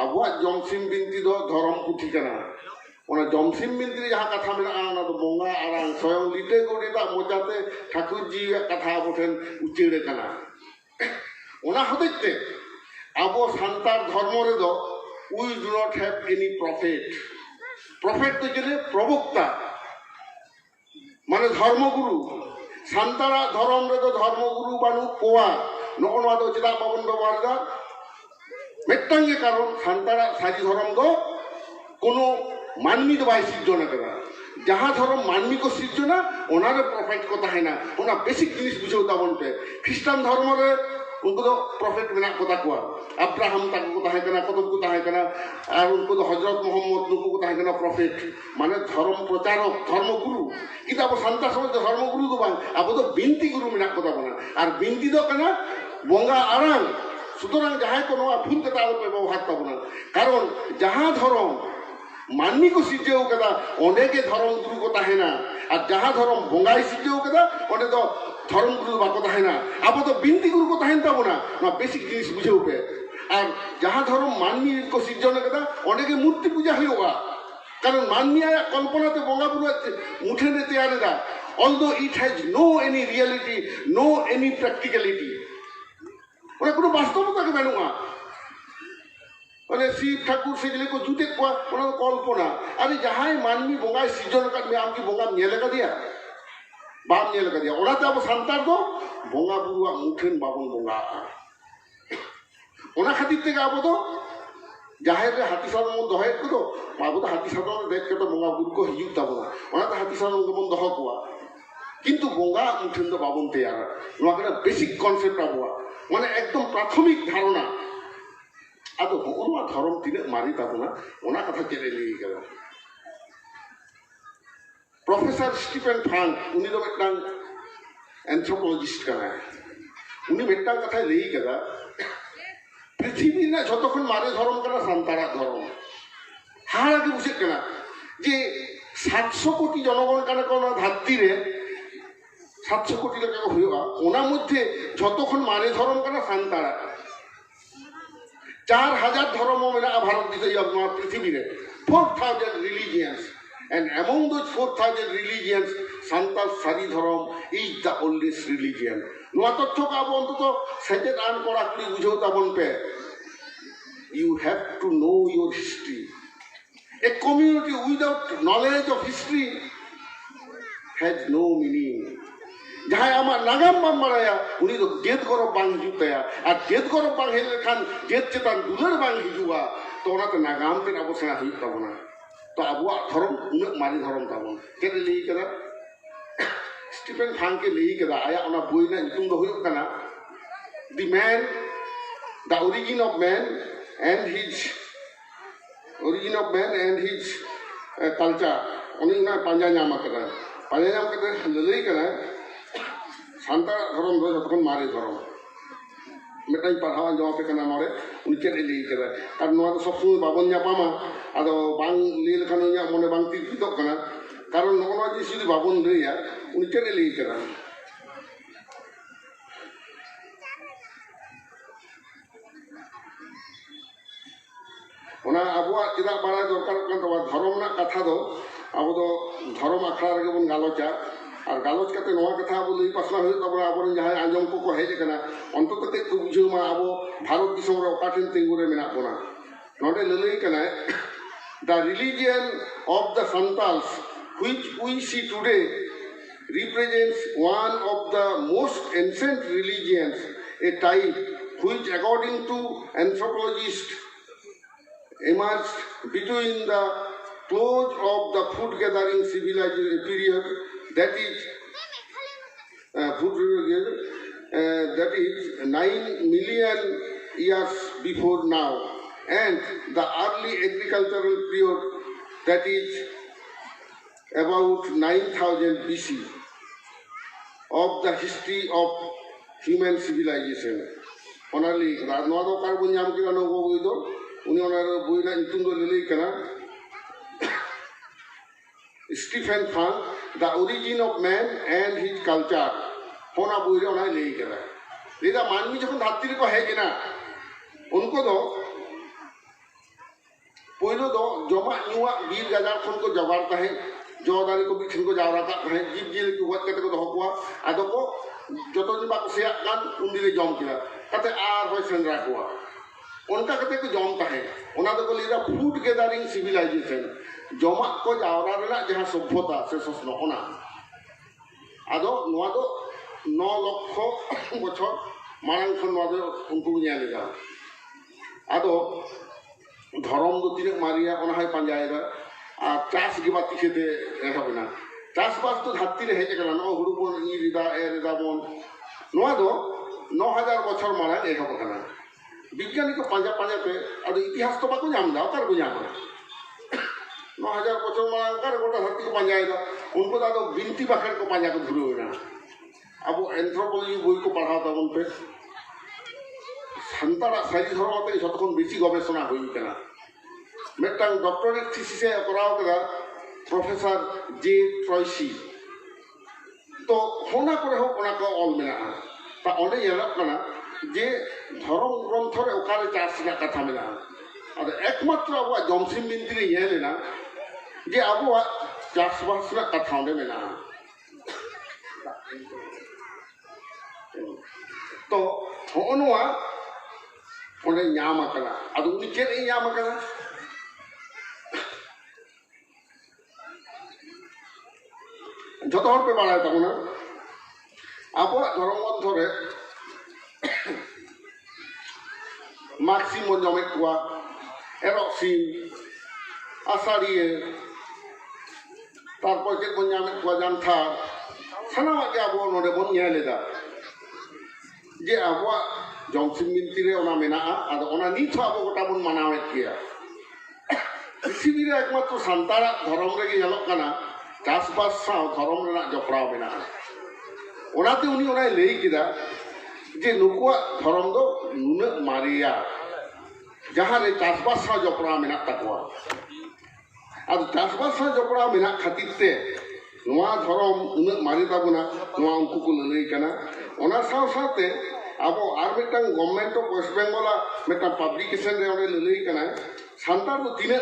अब जमसिम बिनती दो धर्म पुथी कना ओना जमसिम बिनती जहाँ कथा मेना ना तो बोंगा आरांग स्वयं लिटे गोडेता मोजाते ठाकुर जी कथा बोठेन उच्चेड़े कना ओना हतेते अब सांतार धर्म रे दो we do not have any prophet तो जने प्रवक्ता माने धर्मगुरु सांतारा धर्म रे दो धर्मगुरु बानु कोआ नोनवा दो चेदा बाबन व्यवहार दा मिट्टांगे कारण सांतारा सारी धर्म दो कोनो मानवी तो बाई सिर्जना करा जहाँ धर्म मानवी को सिर्जना ओनारे प्रॉफिट को ताहेना ओना बेसिक जिनिस बुझाउ ताबन पे ख्रिस्टान धर्म रे उनको तो प्रॉफिट मेना को ताकुआ अब्राहम तक को ताहे कना कतब को ताहे कना और उनको तो हजरत मोहम्मद नुको को ताहे कना प्रॉफिट माने धर्म प्रचारक धर्मगुरु किता अब सांता समझ धर्मगुरु तो बांग अब तो बिनती गुरु मेना को ताबना और बिनती दो कना बोंगा आराम सुतरां जहाँ को नोआ फुल कता पे व्यवहार ताबना कारण जहाँ धर्म मानवी को सिजेउ कदा ओंडे के धर्म गुरु को ताहेना और जहाँ धर्म बोंगाई सिजेउ कदा ओंडे तो धर्म गुरु बाको ताहेना अब तो बिनती गुरु को ताहेन ताबोना ना बेसिक जिनिस बुझेउ पे और जहाँ धर्म मानवी को सिजन कदा ओंडे के मूर्ति पूजा हुआ कारण मानवी आया कल्पना ते बोंगा बुरु मुठे ने तैयार दा although it has no any reality no any practicality ओना कोनो वास्तवता के बानुआ ओने शिव ठाकुर से जले को जुते को ओना कल्पना अरे जहाँ मानवी बोंगा सिजन का में आमकी बोंगा नेले का दिया बाप नेले का दिया ओना तो अब सांतार दो बोंगा बुरुआ मुठेन बाबन बोंगा ओना खातिर ते अब तो जहाँ रे हाथी साधन मन दहे को तो बाबू तो हाथी साधन देख के तो बोंगा बुरु को हिजुक ताबोना ओना तो हाथी साधन को मन दह कोआ किंतु बोंगा मुठेन तो बाबन तैयार नोआ के बेसिक कॉन्सेप्ट आबुआ माने एकदम प्राथमिक धारणा अब होना धर्म तीन मारी ताबोना ओना कथा चले ली गया प्रोफेसर स्टीफन फ्रांक उनी तो मिट्टांग एंथ्रोपोलॉजिस्ट कना उनी मिट्टांग कथा लेई गया पृथ्वी ना जतक्षण मारे धर्म कना सांतारा धर्म हारा के बुझे कना जे 700 कोटी जनगण कना कोना धरती रे 700 कोटी लगा हुआ ओना मध्य जतक्षण मारे धर्म कना सांतारा 4000 धर्म मेना भारत देश पृथ्वी रे 4000 religions and among those 4000 religions Santal Sari dharam is the oldest religion noa totthyo ka abo onto sejet an kora kuri bujhau tabon pe you have to know your history a community without knowledge of history has no meaning जहाँ आमा नागाम balm मराया उन्हीं तो जेत करो बांग जुताया और जेत करो बांग हेले खान जेत चेतान दुलर बांग हिजुआ तो ना तो नागाम ते ना बोसना हिज ताबोना तो अबुआ धर्म उन्हें मारी धर्म ताबोन केरे लेई कदा स्टीफन फ्रांक के लेई कदा आया ओना बोई ना नितुम दो हुयो कना the man the origin of man and his culture उन्हीं ना पंजा ᱧᱟᱢ कदा लेई कदा सांता धर्म दो जतखन मारे धर्म मिटाई पढ़ावान जवाब पे कना नोरे उनके ले कदा कारण नोआ तो सब समय बाबन ᱧᱟᱯᱟᱢᱟ आदो बांग ले लखान या मने बांग तितो कना कारण नोआ जी सिदि बाबन रेया उनके ले कदा ओना अबुआ चिदा बारा दरकार कन तो धर्म ना कथा दो अब तो धर्म आखड़ा रे बन गालोचा और गालोच करते नोआ कथा अब लई पासना हो तबरा अब जहां आंजम को हेज कना अंत तक को बुझो मा अब भारत दिसम रे ओकाठिन तिंगुरे मेना बोना नोडे ललई कना the religion of the Santals which we see today represents one of the most ancient religions a type which according to anthropologists emerged between the close of the food gathering civilization period that is that is 9 million years before now and the early agricultural period that is about 9000 BC of the history of human civilization. Only Radnado Carbunyam Kirano Wido, Union Buina Itundo Lilikana, Stephen Fang, the origin of man and his culture. Hona Buina Lilikana. These are man which on Hatirico Hegina. Unkodo Poilo Joma Nua, Gil Gazar Funko Javarta, Jodari Kubichinko Javata, Gil to what Catego Hokwa, Adoko, Joton Bakusia, Undi Jomkila, Kate R. Western Rakua. Unka Kate Jomka, another leader food gathering civilization. Joma ko Javara Jaha Sobota, says Nona. Ado, Nuado, no Lokho, Mocho, Marankan Mother, Unkunyaliga. Ado, dharam do tinek maria ona hai panjayega a chas ge bat kete ehabena chas bas to dhatti re heje kana no huru bon ni rida rida bon noa do 9000 bochor mara ehab kana bigyani ko panja te ado itihas to bako nyam da kar ko nyam 9000 bochor mara kar gota dhatti ko panjayega unko da do binti bakar ko panja ko dhuru na abo anthropology boi ko padhao tabon pe Santara Sari Hormate is often busy Gobesona Huikana. Metang doctorate thesis Koraka, Professor J. Troisi. To Honako Onaka Olmena, but only Yelakana, J. Thorom Romthore Okare Tasina Katamina. At the Ekmatra of Jomsim Mintri Yelena, J. Abua Jaswasna Katamina. To Honua. Onde nyama kana adu ni ket e nyama kana joto hor pe balai tabona abo dharam moddhore maximo jome kwa eroxin asari tarpor ke bonyame kwa jantha sanama ge abo node bon nyeleda je abo Johnson Mintire ona mena ada ona nit abo gota bon manawet kia prithibi re ekmatro santara dharam rege nyalok kana chasbas saw dharam rena jopra mena onate uni ona lei kida je nukua dharam do nuna maria jaha re chasbas saw jopra mena takwa adu chasbas saw jopra mena khatir te noa dharam nuna mari tabuna noa unku ko lei kana ona saw sate Abo Armitang government of West Bengal, Meta publication Lily Kana, Santa Tine,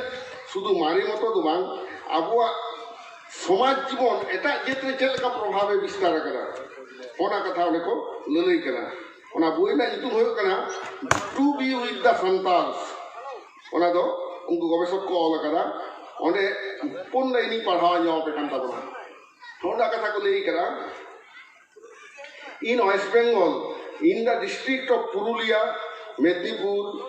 Sudu Mari Moto Dubang, Abua Somaj Jibon, Eta Jetrichelka Prohave Vistaraka, Ona Kataleko, Lily Kana, Ona Buena into Hokana, to be with the Santals. Onado, Ungu Gobeso Kolakada, on a Punlani Parhanya of the Cantabona. Honda Katakuli Kana in West Bengal. In the district of Purulia, Mednipur,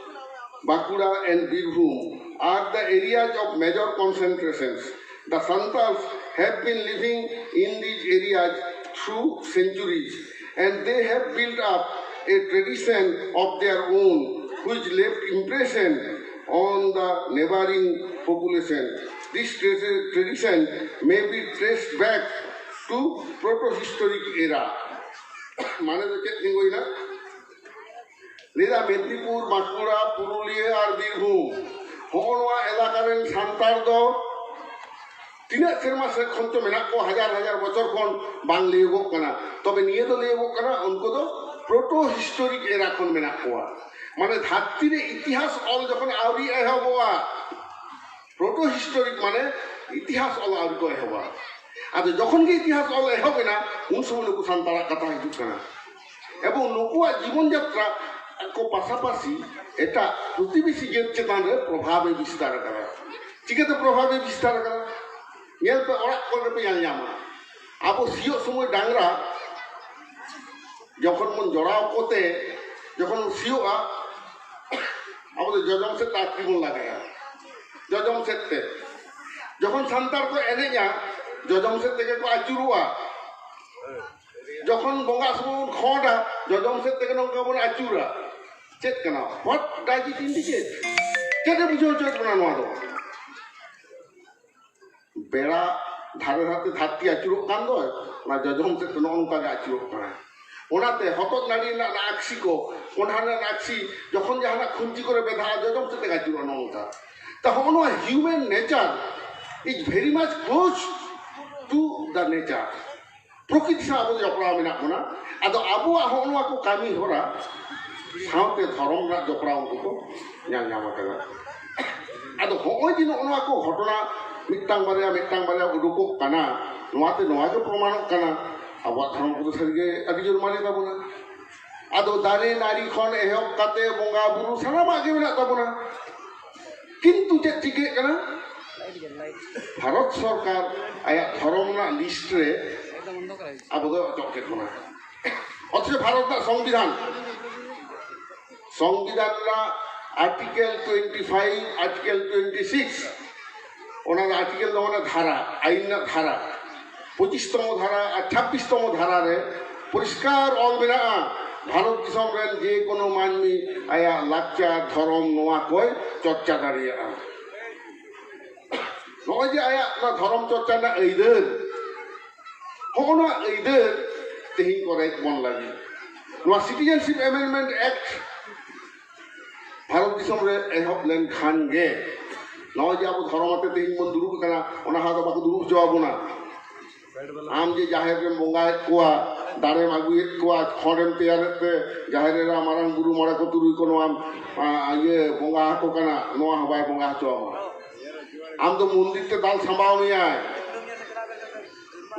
Bankura and Birbhum are the areas of major concentrations. The Santals have been living in these areas through centuries and they have built up a tradition of their own which left impression on the neighboring population. This tradition may be traced back to proto-historic era. Mane to chet thing na Lida Mednipur, Bankura, Purulia or Birbhum Honwa elakaren santar do tinak serma se khon to menak ko hajar bochor khon bang leibok kana tobe niye do leibok kana unko do proto historic era khon menak ko mane dhatti re itihas ol jokhon auri ehoboa proto historic mane itihas ol auri ko ehoboa Ado যখন কি ইতিহাস all হবে না উন সময় লোক সান্তারা কথা হিজুক কানা এবং লোকুয়া জীবনযাত্রা কো পাশাপাশি এটা প্রতিবেশী জেত চেতানরে প্রভাবে বিস্তার করা চিকেতে প্রভাবে বিস্তার করা ñel pe orak ko pe yang nyama abo sio সময় ডাংরা যখন মন জড়াও কোতে যখন সিওয়া আমাদের জজম সে তাকরিবন লাগায়া জজম সেতে যখন সান্তার কো এনেña Jojom set teke ko achurua. Jokon bonga semua khoda, jojom set teke nongka bon achura. Chet kana. What does it indicate? Chet bujho chet bana noa do. Bera dhare dhate dhatti achuruk kan do. Na jojom set nongka ga achuruk kana. ओनाते हतत नाड़ी ना axis को ओनाना axis जखन जहाना खुंजी करे बेधा जजम से गाजुरा नोंका ता होनो human nature is very much close to the nature प्रकृति सा आबो जपड़ा मेना कोना आदो आबो होनो को कामी होरा साउते धर्म ना जपड़ा उनको ᱧᱟᱢ ᱧᱟᱢ ᱟᱠᱟᱫᱟ ᱟᱫᱚ ᱦᱚᱸᱜᱼᱚᱭ ᱡᱮ ᱱᱚᱜᱼᱚ ᱱᱚᱣᱟ ᱠᱚ ᱜᱷᱚᱴᱚᱱᱟ ᱢᱤᱫᱴᱟᱝ ᱵᱟᱨᱭᱟ ᱩᱰᱩᱠᱚᱜ ᱠᱟᱱᱟ ᱱᱚᱣᱟᱛᱮ ᱱᱚᱣᱟ ᱜᱮ ᱯᱨᱚᱢᱟᱱᱚᱜ ᱠᱟᱱᱟ ᱟᱵᱚᱣᱟᱜ ᱫᱷᱚᱨᱚᱢ ᱠᱚᱫᱚ ᱥᱟᱹᱨᱤᱜᱮ ᱟᱹᱰᱤ ᱡᱳᱨ ᱢᱟᱨᱮ ᱛᱟᱵᱚᱱᱟ ᱟᱫᱚ ᱫᱟᱨᱮ ᱱᱟᱹᱲᱤ ᱠᱷᱚᱱ ᱮᱦᱚᱵ ᱠᱟᱛᱮ ᱵᱚᱸᱜᱟ ᱵᱩᱨᱩ ᱥᱟᱱᱟᱢᱟᱜ ᱜᱮ ᱢᱮᱱᱟᱜ ᱛᱟᱵᱚᱱᱟ ᱠᱤᱱᱛᱩ ᱪᱮᱫ ᱪᱤᱠᱟᱹᱜ ᱠᱟᱱᱟ ᱵᱷᱟᱨᱚᱛ ᱥᱚᱨᱠᱟর ᱟᱭᱟᱜ ᱫᱷᱚᱨᱚᱢ ᱨᱮᱱᱟᱜ ᱞᱤᱥᱴ ᱨᱮ ᱟᱵᱚ ᱫᱚ ᱚᱪᱚᱜ ᱠᱮᱫ ᱵᱚᱱᱟ অথচ ভারত রᱮᱱᱟᱜ সংবিধান রᱮᱱᱟᱜ आर्टिकल 25 आर्टिकल 26 ओना आर्टिकल दो माने धारा आईन ना धारा 25तम धारा और 26तम धारा रे परिष्कार ऑल मेना भारत दिसम रेन जे कोनो मानमी आया लाचार धर्म नोआ कोय चर्चा दारिया नोय जे आया ना धर्म चर्चा ना एइदर होना एइदर तेहिं करे मन लागी नोआ सिटीजनशिप एमेंडमेंट एक्ट भारत दिसम रे एहब लेन खान गे नोय जे आबो धर्मते तेहिं मन दुरुब कना ओना हा दो बाको दुरुब जवाबोना आम जे जाहेर रे बंगाय कोआ दारे मागुए कोआ खड़ेम तैयार ते जाहेर रे मारांग गुरु मरे को तुरुई को आम ये बंगा को कना नोआ हबाय बंगा चो आम तो मंदिर ते दाल संभाव मिया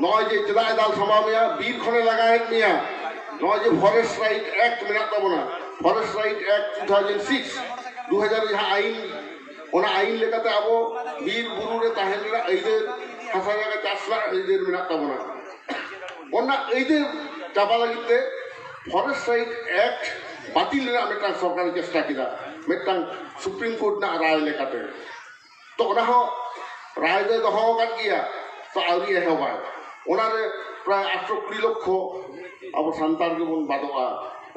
नोय जे चदा दाल संभाव मिया बीर खने लगाए मिया नोय जे फॉरेस्ट राइट एक्ट मेना तबना फॉरेस्ट राइट एक्ट 2006 यहाँ आईन ओना आईन लेकाते आबो बीर बुरु रे ताहेनरा एइदे हासा जागा चासला एइदे मेना तबना ओना एइदे चाबा लागिते फॉरेस्ट राइट एक्ट बातिल रे मेटा सरकार चेष्टा किदा मेटा सुप्रीम कोर्ट ना राय लेकाते तो ओना हो राय दे दहो काट गया तो आउरी एहबा ओना रे प्राय 820 लक्ष अब संतान के बन बादोआ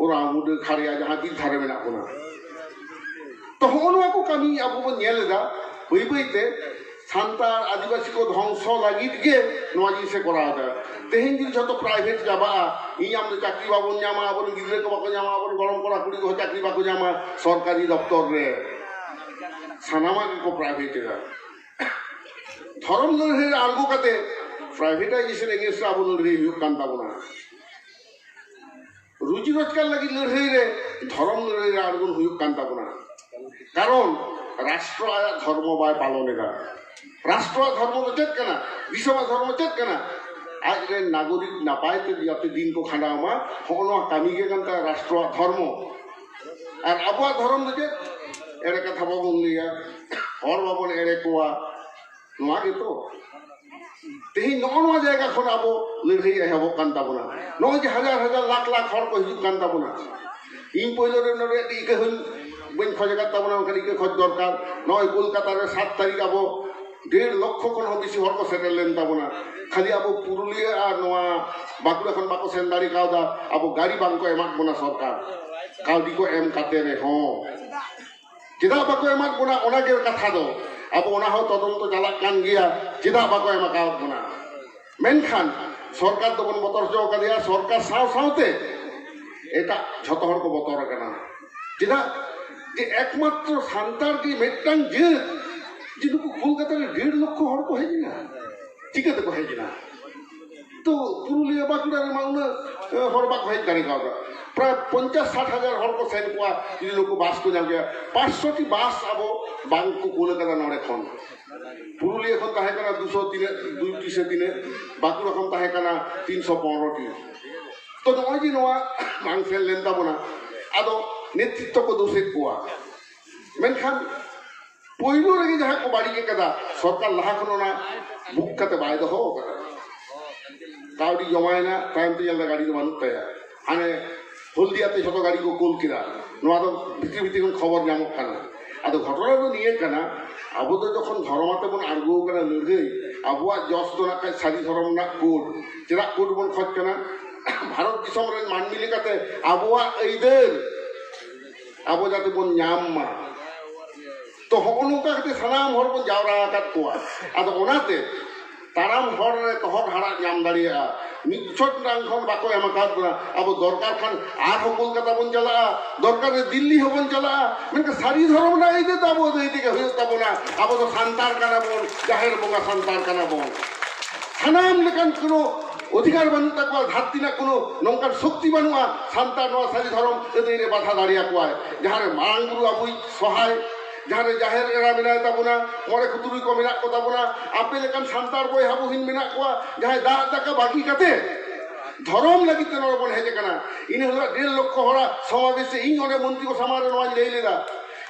ओरा मुदे खारिया जहां की धारे मेना कोना तो होनवा को कमी अब बन नेलेदा बई बईते सान्तार आदिवासी को ध्वंस लागित गे नवा जी से करा दा तेहिन दिन जतो प्राइवेट जाबा इ आम चाकरी बाबन जामा अपन गिदरे को बाको जामा अपन गरम कोड़ा कुड़ी को चाकरी बाको जामा सरकारी दफ्तर रे सानामा को प्राइवेट रा धर्म लड़े आलगो कते प्राइवेटाइजेशन एगेंस्ट अब लड़े हुक कांता बना रुचि रोजगार लगी लड़े रे धर्म लड़े आलगो हुक कांता बना कारण राष्ट्र आया धर्म बाय पालनेगा राष्ट्र धर्म तो चेक करना विश्व धर्म चेक करना आज रे नागरिक नापाय ते जाते दिन को खांडामा होनो कामी के कंता राष्ट्र धर्म और अब धर्म दे एरे कथा बाबन लिया और बाबन एरे कोआ नोआ के तो तेहि नोआ जायगा खन अब लड़ाई एहबो कांता बना नोय जे हजार हजार लाख लाख हर को हिजुक कांता बना इन पहिलो रे नरे इके हन बन खोजे काता बना खाली के खोज दरकार नय कोलकाता रे 7 तारीख अब 1.5 लाख खन हो बेसी हर को सेटल लेन ताबना खाली अब पुरुलिया आ नोआ बाकुड़ा खन बाको सेंदारी कावदा अब गाड़ी बांग को एमाक बना सरकार कावडी को एम काते रे हो चिदा बाको एमाक बना ओना के कथा दो अब ओना हो तदंत चालाक कान गिया चिदा बाको एमाक कावत बना मेनखान सरकार तो बन बतर जो कदिया सरकार साव सावते एटा झतो हर को बतर कना चिदा जे एकमात्र सान्तार की मेटांग जे जिनको कोलकाता रे 1.5 लाख हर को हेजिना चिकाते को हेजिना तो पुरुलिया बाकुड़ा रे माउना हर बाक हेज गाड़ी कावदा प्राय 50-60 हजार हर को सेन कोआ जे लोक बास को जाम गया 500 टी बास आबो बांग को कोलकाता नडे खन पुरुलिया खन ताहे कना 203 टी से दिने बाकुड़ा खन ताहे कना 315 टी तो नय जी नोआ बांग सेन लेनता बना आदो नेतृत्व को दोषे कोआ मेनखान पहिलो रे जहां को बाड़ी के कदा सरकार लाहा खनोना बुक कते बाय दो हो कावडी जमायना टाइम ते जल्दा गाड़ी दो मानुते हाने हल्दियाते छोटो गाड़ी को कोल किरा नोआ दो भिति भिति कोन खबर जामो खाना आदो घटना दो निये कना अब तो जखन धर्मते बन आरगो कना लड़े अबुआ जस दो ना सारी धर्म ना कोड चेदा कोड बन खज कना भारत दिसम रे मानमी लेकाते अबुआ एइदर अब जाते बन ᱧᱟᱢ तो होनो का के सनाम हर बन जावरा काट कोआ आदो ओनाते ताराम हर रे तहत हाड़ा नाम दाड़िया मिछट रांग खन बाको एम आकाद बना अब दरकार खान आर हो कोलकाता बन चला दरकार रे दिल्ली हो बन चला मेनका सारी धर्म ना इदे ताबो देति के हुयो ताबोना अब तो सांतार काना बोन जाहेर बोंगा सांतार काना बोन सानाम लेकान कोनो अधिकार बानु ताको धारती ना कोनो नंकार शक्ति बानुआ सांतार नवा सारी धर्म एदे रे बाधा दाड़िया कोआ जहारे मांग गुरु अबुई सहाय जहारे जाहेर एरा मिनाय ताबोना मोरे कुतुरी को मिना को ताबोना आपे लेकान सांतार बोय हाबुहिन मिना कोआ जहाय दा दाका बाकी काते धर्म लगी ते नरबन हेजे कना इने होला 1.5 लाख हरा समावेशे इन ओने मंत्री को समारे नवा लेई लेदा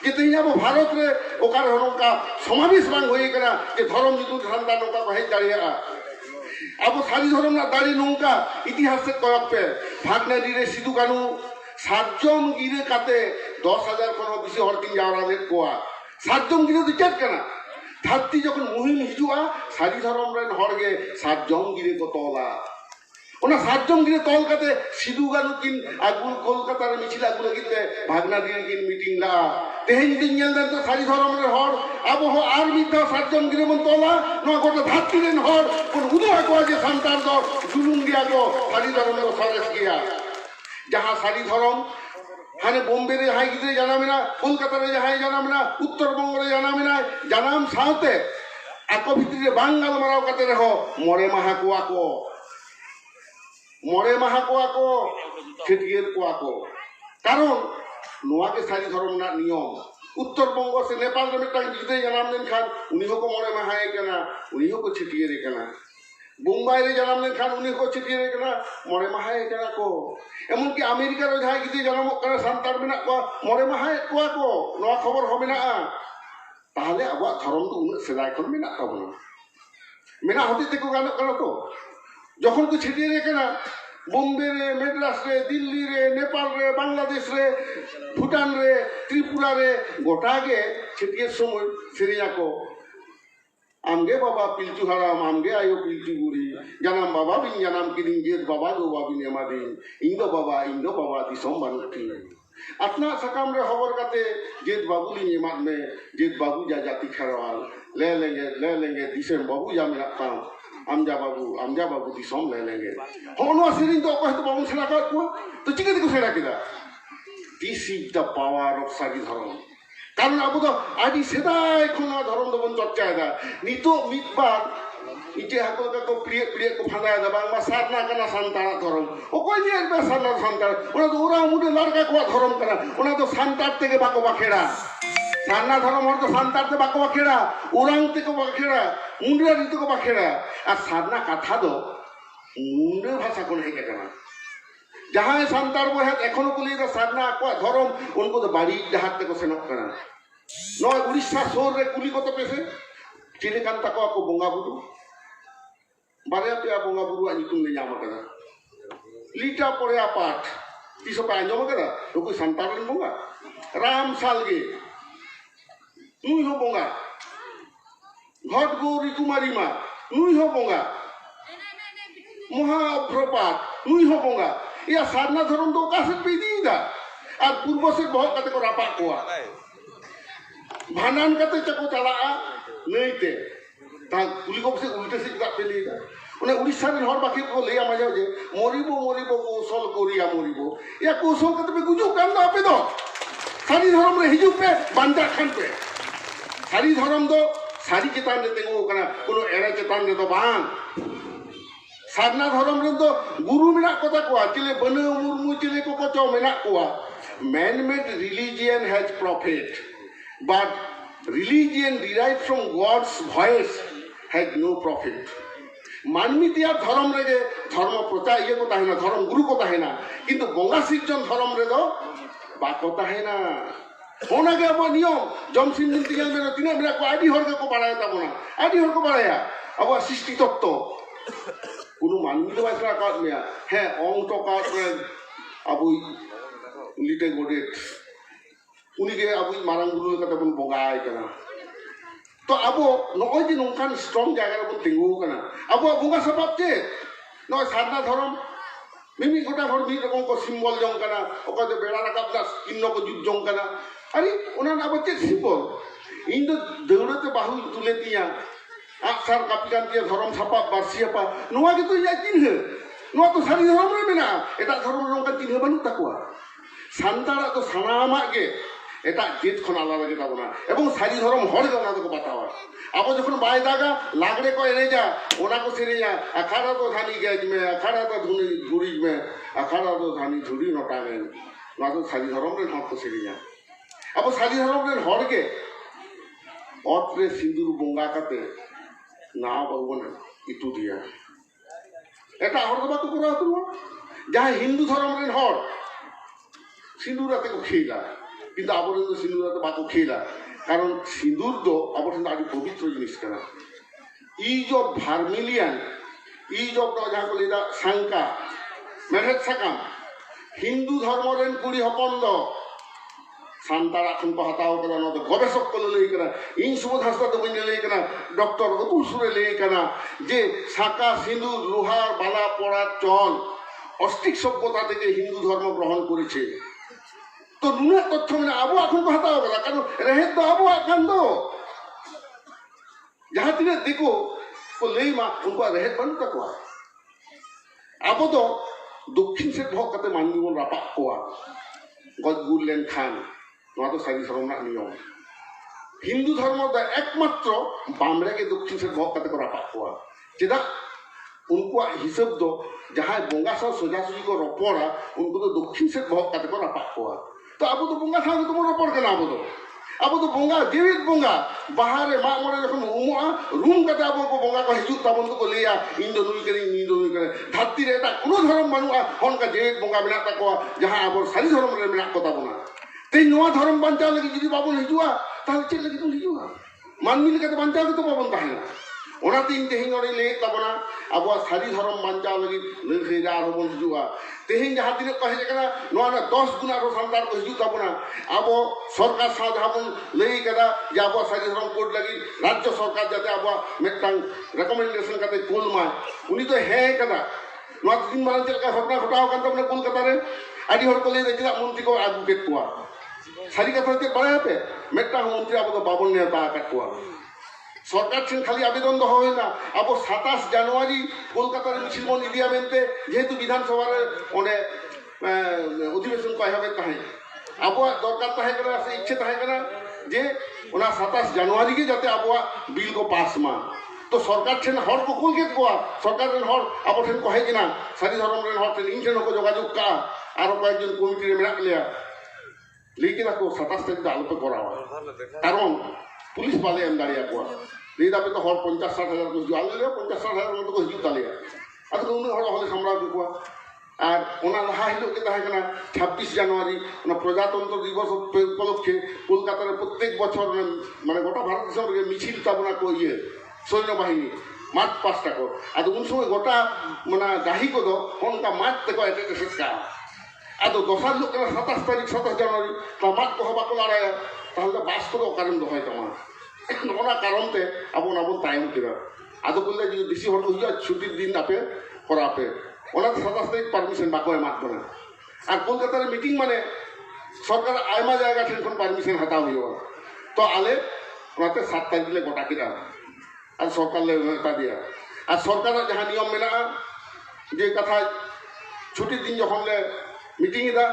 जे तेई अब भारत रे ओकार हनका समावेश बांग होई कना जे धर्म जितु सांतार नका को हेज दाड़िया अब सारी धर्म ना दाड़ी नौका इतिहास से कयक पे भागना दिरे सिधु कानू सातजन गिरे काते 10,000 खन बेसि हर दिन जावरा ले कोआ सातजन गिरे तो चेक कना धरती जखन मुहिम हिजुआ सारी धर्म रेन हरगे सातजन गिरे को तोला ओना सातजन गिरे तोल काते सिधु कानू किन आगुल कोलकाता रे मिছিল आगुल गिते भागना दिरे किन मीटिंग ला तेहेन दिन नेल देन तो सारी धर्म रे हर अब हो आर मिथा सातजन गिरे मन तोला नो गोटे धरती रेन हर कोन उदो को जे संतान दो जुलुम दिया को सारी धर्म रे सरस किया जहाँ सारी धर्म हाने बॉम्बे रे हाई गिदरे जाना मिना कोलकाता रे हाई जाना मिना उत्तर बंग रे जाना मिना जानाम साथे आको भितरी रे बांगाल माराव काते रहो मोरे माहा को आको छेटियर को आको कारण नोआ के सारी धर्म ना नियम उत्तर बंग से नेपाल रे मिटांग गिदरे जानाम देन खान उनी को मोरे माहा केना उनी को छेटियर केना मुंबई रे जन्म लेन खान उन्हीं को चिट्ठी रे कना मोरे माहाय कना को एमन कि अमेरिका रे जहां गिदे जन्म कना सांतार मेना को मोरे माहाय को नवा खबर हो मेना ताहले अब धर्म तो उन सेदाय खन मेना ताबना मेना होते ते को गानो कना तो जखन को चिट्ठी रे कना बॉम्बे रे मद्रास रे दिल्ली रे नेपाल रे बांग्लादेश रे भूटान रे त्रिपुरा रे गोटा के चिट्ठी समय सेरिया को आमगे बाबा पिलचु हाराम आमगे आयो पिलचु बुरी जानम बाबा बिन जानम किदिन जेद बाबा दो बाबी ने मादिन इंदो बाबा दिसम बानुती अपना सकाम रे खबर काते जेद बाबू ली माद में जेद बाबू जा जाति खरवाल ले लेंगे दिसम बाबू जा मेरा काम आमजा बाबू दिसम ले लेंगे होनो सिरिन तो को तो बाबू सेना का को तो चिके को सेना किदा this is the power of Sari Dharam कारण अब तो आदि सेदाय खुना धर्म दबन चर्चा दा नितो मितबार इजे हाको का को प्रिय को फांदा दा बांग मा साधना कना संतान धर्म ओ कोई जे बे साधना संतान ओना तो उरा मुडे लड़का को धर्म करा ओना तो संतान तेके बाको बाखेड़ा साधना धर्म और तो संतान ते बाको बाखेड़ा उरांग ते को बाखेड़ा मुंडा रितो को बाखेड़ा आ साधना कथा दो मुंडे भाषा को नहीं कना जहाँ सांतार बो है एखोनो कुली तो साधना को धर्म उनको तो बाड़ी जहां ते को सेनक कना नय उड़ीसा सोर रे कुली को तो पेसे चिले कान तको को बोंगा बुदु बारे पे बोंगा बुदु अनि तुम ले जाम कना लीटा पड़े पाठ तीसो पे अंजम करा तो कोई संतान रे बोंगा राम सालगे नुई हो बोंगा घट गौरी कुमारी मा नुई हो बोंगा महाप्रपात नुई हो बोंगा या साधना धर्म तो का से पीदी दा आ पूर्व से बहुत कते को रापा कोआ भांडन कते चको चला नईते ता कुली को से उल्टे से का पेली दा उन्हें उड़ीसा रे हर बाकी को लेया मजा जे मोरिबो कौशल कोरिया मोरिबो या कौशल कते पे गुजु कान दा पे दो सारी धर्म रे हिजु पे बांदा खान पे सारी धर्म दो सारी चेतान दे तेगो कना कोनो एरा चेतान दे तो बांग साधना धर्म रे तो गुरु मेना कथा को चिले बने मुरमु चिले को कचो मेना को man made religion has prophet but religion derived from God's voice has no prophet मानवी दिया धर्म रे जे धर्म प्रचार ये को ताहेना धर्म गुरु को ताहेना किंतु बंगा सिजन धर्म रे दो बाको ताहेना होना के अब नियम जमसिन दिन तिगल में तिना मेरा को आदि हर को बढ़ाया ता बोना आदि हर को बढ़ाया अब सृष्टि तत्व कुनु मानवी बासरा का में है ओंग तो का अब लिटे गोडेट उनी के अब मारंग गुरु का तबन बोगाय कना तो अब नोय जे नोंखान स्ट्रांग जागा रे तिंगु कना अब बोगा सबब जे नोय साधना धर्म मिमी गोटा हर भी रकम को सिंबल जंग कना ओका जे बेड़ा रकब दा किन्नो को जुग जंग कना अरे उना अब जे सिंबल इन दो दौड़ते बाहु तुले तिया ᱟᱜᱼᱥᱟᱨ ᱠᱟᱹᱯᱤ ᱠᱟᱱ ᱛᱟᱭᱟ ᱫᱷᱚᱨᱚᱢ ᱥᱟᱯᱟᱵ ᱵᱟᱹᱲᱥᱤ ᱦᱟᱯᱟ ᱱᱚᱣᱟ ᱜᱮᱛᱚ ᱤᱧᱟᱹᱜ ᱪᱤᱱᱦᱟᱹ ᱱᱚᱣᱟ ᱛᱚ ᱥᱟᱹᱨᱤ ᱫᱷᱚᱨᱚᱢ ᱨᱮ ᱢᱮᱱᱟᱜᱼᱟ ᱮᱴᱟᱜ ᱫᱷᱚᱨᱚᱢ ᱨᱮ ᱚᱱᱠᱟ ᱪᱤᱱᱦᱟᱹ ᱵᱟᱹᱱᱩᱜ ᱛᱟᱠᱚᱣᱟ ᱥᱟᱱᱛᱟᱲᱟᱜ ᱫᱚ ᱥᱟᱱᱟᱢᱟᱜ ᱜᱮ ᱮᱴᱟᱜ ᱡᱟᱹᱛ ᱠᱷᱚᱱ ᱟলাᱫᱟ ᱜᱮ ᱛᱟᱵᱚᱱᱟ ᱮᱵᱚᱝ ᱥᱟᱹᱨᱤ ᱫᱷᱚᱨᱚᱢ ᱦᱚᱲ ᱜᱮ ᱚᱱᱟ ᱫᱚᱠᱚ ᱵᱟᱛᱟᱣᱟ ᱟᱵᱚ ᱡᱚᱠᱷᱚᱱ ᱵᱟᱭ ᱫᱟᱜᱟ ᱞᱟᱜᱽᱲᱮ ᱠᱚ ᱮᱱᱮᱡᱟ ᱚᱱᱟ ᱠᱚ ᱥᱮᱨᱮᱧᱟ ᱟᱠᱷᱟᱲᱟ ᱫᱚ ᱫᱷᱟᱹᱱᱤ ᱜᱮᱡ ᱢᱮ ᱟᱠᱷᱟᱲᱟ ᱫᱚ ᱫᱷᱩᱱᱤ ᱜᱩᱨᱤᱡ ᱢᱮ ᱟᱠᱷᱟᱲᱟ ᱫᱚ ᱫᱷᱟᱹᱱᱤ ᱫᱷᱩᱲᱤ ᱱᱚᱴᱟ ᱢᱮ ᱱᱚᱣᱟ ᱫᱚ ᱥᱟᱹᱨᱤ ᱫᱷᱚᱨᱚᱢ ᱨᱮᱱ ᱦᱚᱲ ᱠᱚ ᱥᱮᱨᱮᱧᱟ ᱟᱵᱚ ᱥᱟᱹᱨᱤ ᱫᱷᱚᱨᱚᱢ ᱨᱮᱱ ᱦᱚᱲ ᱜᱮ ᱚᱛ ᱨᱮ ᱥᱤᱸᱫᱩᱨ ᱵᱚᱸᱜᱟ ᱠᱟᱛᱮ ᱱᱟᱣᱟ ᱵᱟᱹᱦᱩ ᱵᱚᱱ ᱤᱛᱩᱫᱮᱭᱟ ᱮᱴᱟᱜ ᱦᱚᱲ ᱫᱚ ᱵᱟᱠᱚ ᱠᱚᱨᱟᱣ ᱛᱟᱵᱚᱱᱟ ᱡᱟᱦᱟᱸᱭ ᱦᱤন্দᱩ ᱫᱷᱚᱨᱚᱢ ᱨᱮᱱ ᱦᱚᱲ সিঁদুর আতে কো খেলা কিন্তু আবরেন তো সিঁদুর আতে বাকো খেলা কারণ সিঁদুর তো আবরেন তো আদি পবিত্র জিনিস কানা is of vermilion is of যাহা কো লেদা সাংকা মেহেত সাকাম হিন্দু ধর্ম রেন কুড়ি হপন দো সান্তার এখন কো হাতাও কানা নতো গবেষক কো লই কানা ইন সুবোধ হাসদা তো বইনে লই কানা ডক্টর অতুল সুরে লই কানা যে সাকা সিঁদুর লোহার বালা পড়া চল অস্টিক সভ্যতা থেকে হিন্দু ধর্ম গ্রহণ করেছে তো নুনার তথ্য মানে আবু এখন তো হাতাও কানা কারণ রেহেদ তো আবু আকান দো যাহা তিনে দেখো को लई मा उनको रेहेद बन तकवा आबो दो दक्षिण से भोग कते मानवी बन रापा कोआ गज गुल लेन खान नोआ तो सारी धर्म ना नियम हिंदू धर्म दा एकमात्र बामरे के दक्षिण से भोग कते को रापा कोआ चेदा उनको हिसाब दो जहां बोंगा सा सोजासुजी को रपोड़ा उनको तो दक्षिण से भोग कते को रापा कोआ तो आबो तो बोंगा सा तो रपोड़ के ना आबो तो बोंगा जीवित बोंगा बाहर माँ मोरे जखन उमुआ रूम कते आबो को बोंगा को हिजु ताबन को लिया इंदो नुई करे इंदो नुई करे धरती रे ता कोनो धर्म बनुआ हन का जीवित बोंगा मेना तको जहां आबो सारी धर्म रे मेना को ताबना ते नोआ धर्म बांचा लगी जुदी बाबन हिजुआ ताले चेल लगी तो हिजुआ मानमी लेके बांचा के तो बाबन ताहेना ओनाते इन तेहिं ओरे ले ताबना आबो सारी धर्म बांचा लगी ले जा होबन हिजुआ तेहिं जहां तिने कहे कना नोआ ना 10 गुना रो संतार को हिजु ताबना आबो सरकार सा जहां लई कदा जे आबो सारी धर्म कोड लगी राज्य सरकार जाते आबो मेटांग रिकमेंडेशन कते कोल मा उनी तो हे कदा नोआ दिन मारन चल का घटना घटाओ कान तमने कोलकाता रे आदि हर को ले देखला मंत्री को आगु के कुआ सारी कथा ते बड़ा पे मेटांग मंत्री आबो तो बाबन नेता का कुआ सरकार ठेन खाली आवेदन दो হয় না আবো 27 জানুয়ারি কলকাতার মিছিল বন ইডিয়া মেনতে যেহেতু বিধানসভার অনে অধিবেশন কয় হবে তাই আবো দরকার তাহে করে আছে ইচ্ছে তাহে করে যে ওনা 27 জানুয়ারি কে যাতে আবো বিল কো পাস মা তো সরকার ठेन হর কো কুল কে কোয়া সরকার রেন হর আবো ठेन কহে কিনা সারি ধরম রেন হর ठेन ইনটেন কো যোগাযোগ কা আর কয়েকজন কমিটি রে মেনা লিয়া लेकिन आपको 27 তারিখ আলোচনা করা হয় কারণ पुलिस वाले अंदाड़िया को नहीं दाबे तो हर 50-60 हजार को जो आले 50-60 हजार में तो को हिजु तालिया अतो उन हर हले सामरा को আর ওনা লাহা হিলো কে তাহে কেনা 26 জানুয়ারি ওনা প্রজাতন্ত্র দিবস উপলক্ষে কলকাতার প্রত্যেক বছর মানে গোটা ভারতবর্ষে মিছিল তাবনা কইয়ে সৈন্যবাহিনী মাঠ 5টা কো আর উন সময় গোটা মানে দাহি কো দো কোনটা মাঠ তে কো এতে সেটকা আদো দশার লোক 27 তারিখ 27 জানুয়ারি তা মাঠ কো হবা কো লড়াই তাহলে বাস করে কারণ দোহাই তোমার ওনা কারণতে আবন আবন টাইম কিরা আদো বললে যে বেশি হল হইয়া ছুটির দিন আপে করাপে ওনা 27 তারিখ পারমিশন বাকো মাঠ করে আর কলকাতার মিটিং মানে সরকার আইমা জায়গা ঠেন পারমিশন হাতা হইও তো আলে ওনাতে 7 তারিখ লে গোটা কিরা আর সরকার লে নেতা দিয়া আর সরকার যাহা নিয়ম মেনা যে কথা ছুটির দিন যখন লে মিটিং দা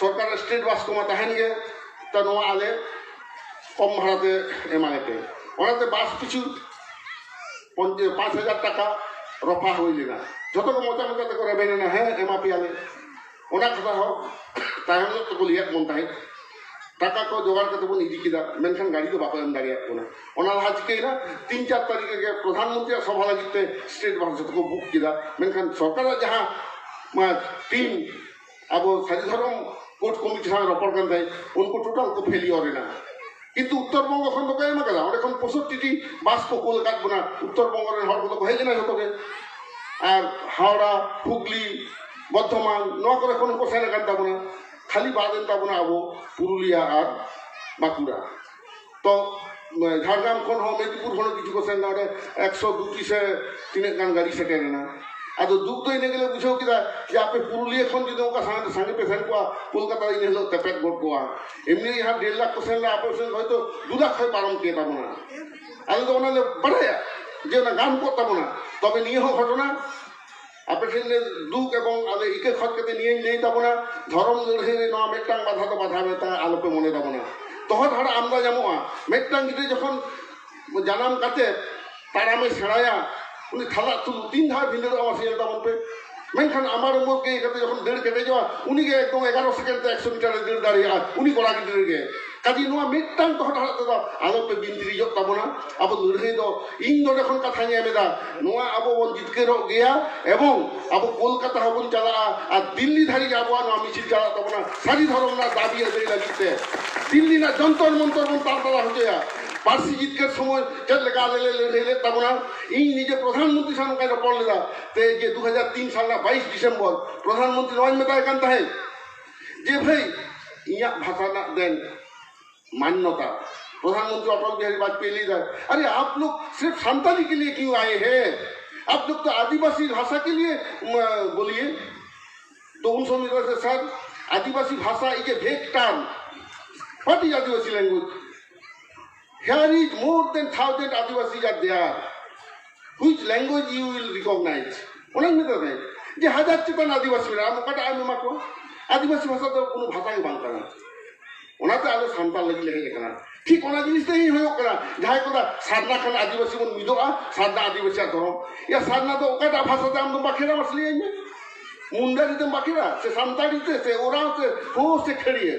সরকার স্টেট বাস কমা তাহেন গে তা নোয়া আলে কম ভাড়াতে এমানেতে ওনাতে বাস পিছু 5,000 টাকা রফা হইলি না যত মজা মজাতে করে বেনে না হ্যাঁ এমা পিয়ালে ওনা কথা হোক তাহলে তো বলি এক মন তাই টাকা को जोगाड़ करते बन इदी किदा मेनखान गाड़ी तो बाको एम दाड़िया कोना ओना लाहा चिकेना 3-4 तारीख के प्रधानमंत्री सभा लागिते स्टेट बस जत को बुक किदा मेनखान सरकार जहां टीम अब सारी धर्म कोर्ट कमिटी संग रपड़ कर दे उनको टोटल को फेलियर ना কিন্তু উত্তরবঙ্গ খন তো কেমন গেল এখন 65টি বাস কো কলকাতা বনা উত্তরবঙ্গের হর কো কহে না হতকে আর হাওড়া হুগলি বর্ধমান নয়া করে কোন কোসানে গান তাবনা খালি বাদেন তাবনা আবো পুরুলিয়া আর বাঁকুড়া তো ঝাড়গ্রাম খন হ মেদিনীপুর খন কিছু কোসান না 102 से 3 গান গাড়ি সেটে না আদো দুঃখ তো এনে গেলে বুঝাও কিনা যে আপনি পুরুলিয়া খন যদি ওকা সামনে সামনে পেশেন্ট কোয়া কলকাতা ইনে হলো তেপেক গোট কোয়া এমনি यहाँ 1.5 লাখ পেশেন্ট লা অপারেশন হয়তো 2 লাখ হয় পারম কে পাবো না আলো তো ওনালে বড়ায়া যে না গান করতাম না তবে নিয়ে হোক ঘটনা আপে ঠেন দুঃখ এবং আলে ইকে খত কেতে নিয়ে নেই তাবো না ধরম লড়াই নয় মেট্টাং বাধা তো বাধা তা আলোপে মনে যাবো না তখন হাড়া আমরা যামোয়া মেট্টাং গিয়ে যখন জানাম কাতে তারামে সেড়ায়া উনি থালা তুল 3 ধার ভিন্ন আমার সিএল তাবন পে মেনখান আমার উমরকে এখানে যখন দেড় কেটে যাওয়া উনিকে একদম 11 সেকেন্ডে 100 মিটারে দেড় দাঁড়িয়ে উনি কড়া গিয়ে কাজী নোয়া মিটটাং তখন হারাতে দাও আলোপে বিনতি রিজক তাবো না আবো লড়াই দো ইং দো যখন কথা নিয়ে দা নোয়া আবো বন জিতকেরক গিয়া এবং আবো কলকাতা হবন চালা আর দিল্লি ধারি যাবো নোয়া মিছিল চালা তাবো না সারি ধরম না দাবি এদের লাগিতে দিল্লি না যন্তর মন্তর মন তার তারা হচ্ছে পার্সি জিতকের সময় চেত লেখা লেলে তাবো না ইং নিজে প্রধানমন্ত্রী সামনে কাজ পড়লে দা তে যে 2003 সাল না 22 ডিসেম্বর প্রধানমন্ত্রী নয় মেতা একান্ত হয় যে ভাই ইয়া ভাষা না দেন मान्यता प्रधानमंत्री अटल बिहारी वाजपेयी लीडर अरे आप लोग सिर्फ संताली के लिए क्यों आए हैं आप लोग तो आदिवासी भाषा के लिए बोलिए तो उन समय से सर आदिवासी भाषा is a vague term what is Adivasi language here is more than 1000 Adivasi are there which language you will recognise অনেক মেতে দেয় যে হাজার চেতন আদিবাসী আমি কাটা আমি মাকো আদিবাসী ভাষা তো কোনো ভাষাই বাংলা না ওনাতে আলো সান্তাল লাগি লেগে কেনা ঠিক ওনা জিনিসটাই হয়ে কেনা যাই কথা সারনা খান আদিবাসী বন মিদোয়া সারনা আদিবাসী ধরম ইয়া সারনা তো ওকাটা ভাষাতে আমি বাকিরা মাসলি আইনে মুন্ডারিতে বাকিরা সে সান্তাড়িতে সে ওরাতে হো সে খেড়িয়ে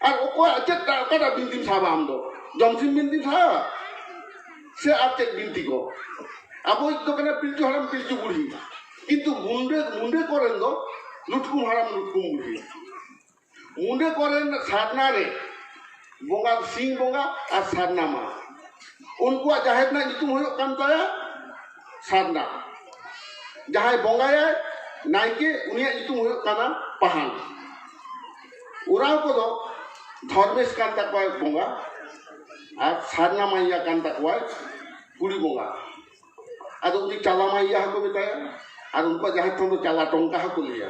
আর ওকাটা বিন্তিম সাবা আমদো জমসিম বিন্তিম সাবা সে আর চেক বিন্তি গো আবো দোকানে পিলচু হারাম পিলচু বুড়ি কিন্তু মুন্ডে মুন্ডে করেন দো লুটকুম হারাম লুটকুম বুড়ি मुंडे करें साधना रे बोंगा सिंह बोंगा और साधना मा उनको जाहिर ना नितुम हो कांताया साधना जहाँ बोंगाया नाइके उन्हें नितुम हो काना पहान उराव को दो धर्मेश कांता को बोंगा और साधना माइया कांता को कुड़ी बोंगा अदो उन्हें चला माइया को बताया और उनको जाहिर तो चला टोंका को लिया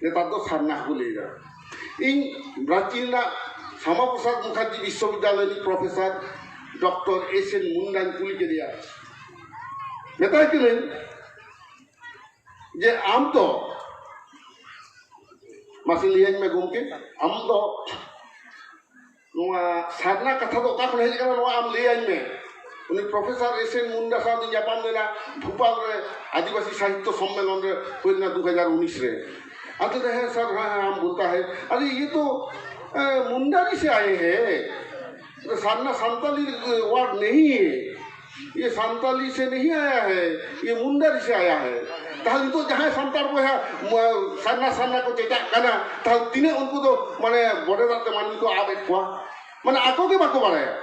नेता तो साधना को लिया इन ब्राजीलना श्यामा प्रसाद मुखार्जी विश्वविद्यालय प्रोफेसर डॉक्टर एस.एन. मुंडान कुली के दिया मेता कि नहीं जे आम तो मासे लिया में गमके आम तो नोआ साधना कथा तो का खन हेज कना नोआ आम लिया में उनी प्रोफेसर एस.एन. मुंडा साहब जापान में ना भोपाल रे आदिवासी साहित्य सम्मेलन रे होइना 2019 रे आते रहे सर हाँ हम बोलता है अरे ये तो मुंडारी से आए हैं तो सारना संताली वर्ड नहीं है ये संताली से नहीं आया है ये मुंडारी से आया है ताहले तो जहाँ संताल को है सारना सारना को चेता करना ताहले तीने उनको तो माने बड़े रात मानी को आवे कुआ माने आको के बाको बढ़ाया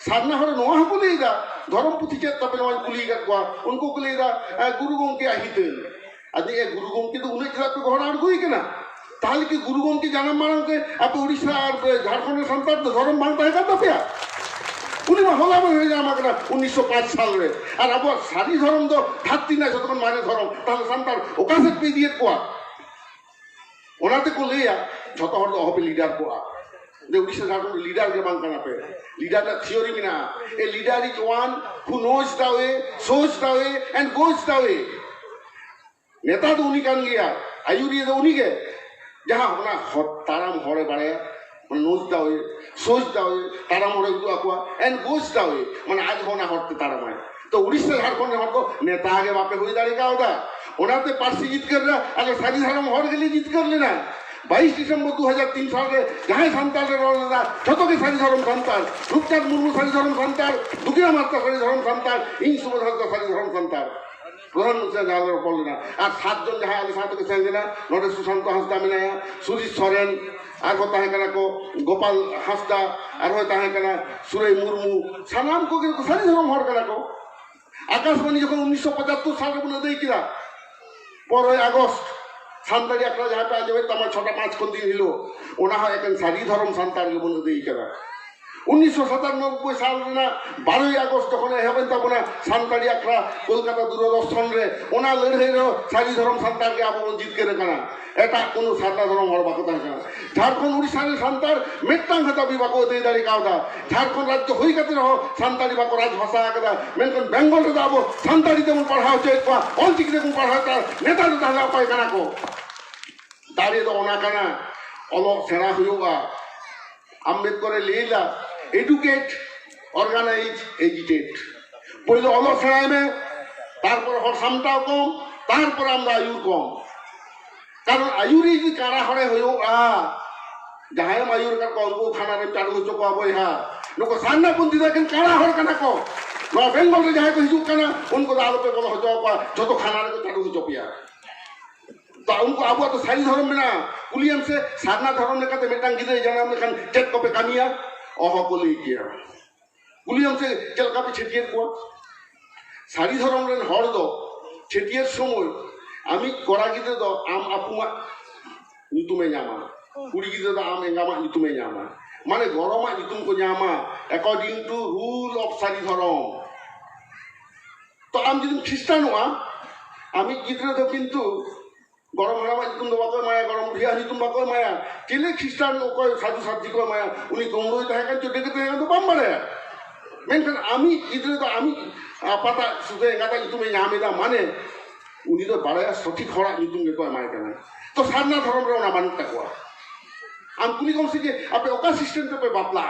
सारना हर नोआ को लेगा धर्म पुथी चेत तब नोआ कुली का कुआ उनको को लेगा गुरु गमके आहिते अदे ए गुरु गमके तो उन्हें चला पे घोड़ा अड़गुई के ना ताहले कि गुरु गमके जानम मारन के आप उड़ीसा और झारखंड संतान तो धर्म मानता है का पे उन्हीं में होला में हो जामा कना 1905 साल रे और अब सारी धर्म तो धात्ती ना जतन माने धर्म ताहले संतान ओकासे पे दिए कोआ ओनाते को लेया जत हर तो होबे लीडर कोआ दे उड़ीसा झारखंड लीडर के बांग कना पे लीडर ना थ्योरी में ना a leader is one who knows the way shows the way and goes the way नेता तो उन्हीं कान गया आयुरी तो उन्हीं के जहाँ अपना ताराम हरे बाड़े मन नोज दावे सोच दावे ताराम हरे तो आकुआ एंड गोज दावे मन आज होना हटते ताराम है तो उड़ीसा झारखंड हर को नेता आगे वापे हुई दाड़ी का होता उन्हाते पार्टी जीत कर रहा अगर सारी धर्म हर के लिए जीत कर लेना 22 दिसंबर 2003 साल रे जहाँ संताल रे रोना छतो के सारी धर्म संताल रूपचांद मुर्मू सारी धर्म संताल दुखिया माता सारी धर्म संताल इन सुबोध हंसदा सारी धर्म संताल प्रधानमंत्री जाकर पड़ना और 7 जन जहाँ आले 7 के संग ना नोटे सुशांत हंसदा मिलाया सुजीत सोरेन और होता है कना को गोपाल हंसदा और होता है कना सुरई मुर्मू सानाम को सारी धर्म हर कना को आकाशवाणी जो 1975 साल रे बने देई किरा 15 আগস্ট सानताड़ी आखड़ा जहाँ पे आज तमार 6टा 5 दिन हिलो ओना एकन सारी धर्म सानताड़ी के बने देई किरा 1997 साल रेना 12 अगस्त जखन एहबेन ताबोना सानताड़ी आखड़ा कलकाता दूरदर्शन रे ओना लड़ाई रो सारी धर्म सानतार के आबो जीत के रखना एटा कोनो सारना धर्म हर बाको ताना झारखंड उड़ीसा रे सानतार मेटांग हता बिबाको दे दाड़ी कावदा झारखंड राज्य होई कते रहो सानताड़ी बाको राजभाषा आकदा मेनकन बेंगल रे आबो सानताड़ी तेमन पढ़ाओ चे को ऑलचिकी तेमन पढ़ाओ ता नेता रे दाला पाय काना को दाड़ी दो ओना काना अलो सेना हुयुगा आम्बेडकर लेला एडुकेट ऑर्गेनाइज एजिटेट पहले अलो सेना में तारपर हर सामटाओ कम तारपर आमरा आयुर कम कारण आयुरी जी कारा हरे हुयुगा जहां आयुर का को खाना रे चालू हो चको आबो हा नको सान्ना पुंती देखन कारा हर कना को नो बेंगल रे जहां को हिजु कना उनको दालो पे बोलो हो चको जतो खाना रे चालू हो चपिया तो उनको आबो तो सारी धर्म में ना कुलियम से सारना धर्म लेकाते मेटांग गिदे जनाम लेखान चेक को पे कामिया ओहो को ले किया कुलियम से चल का पे छेटियर को सारी धर्म रे हर दो छेटियर समय आमी कोरा गिदे दो आम आपुमा नितुमे न्यामा कुड़ी गिदे दो आम एंगामा नितुमे न्यामा माने गरमा नितुम को Nyama according to rule of Sari धर्म तो आम जदि ख्रिस्टान हुआ आमी गिदे दो किंतु गरम हरामा नितुम दो बाको माया गरम बुढ़िया नितुम बाको माया केले ख्रिस्टान को साधु साथी को माया उनी गोमरोई तहकन चोटे के तहकन तो बम बड़े मेनकन आमी गिदे दो आमी पता सुदे एंगाता नितुमे न्यामेदा माने उनी तो बड़ा सठिक हरा नितुम के को माया कना तो सारना धर्म रे ओना बानु तकवा आम कुली कम से जे आपे ओका सिस्टम पे बापला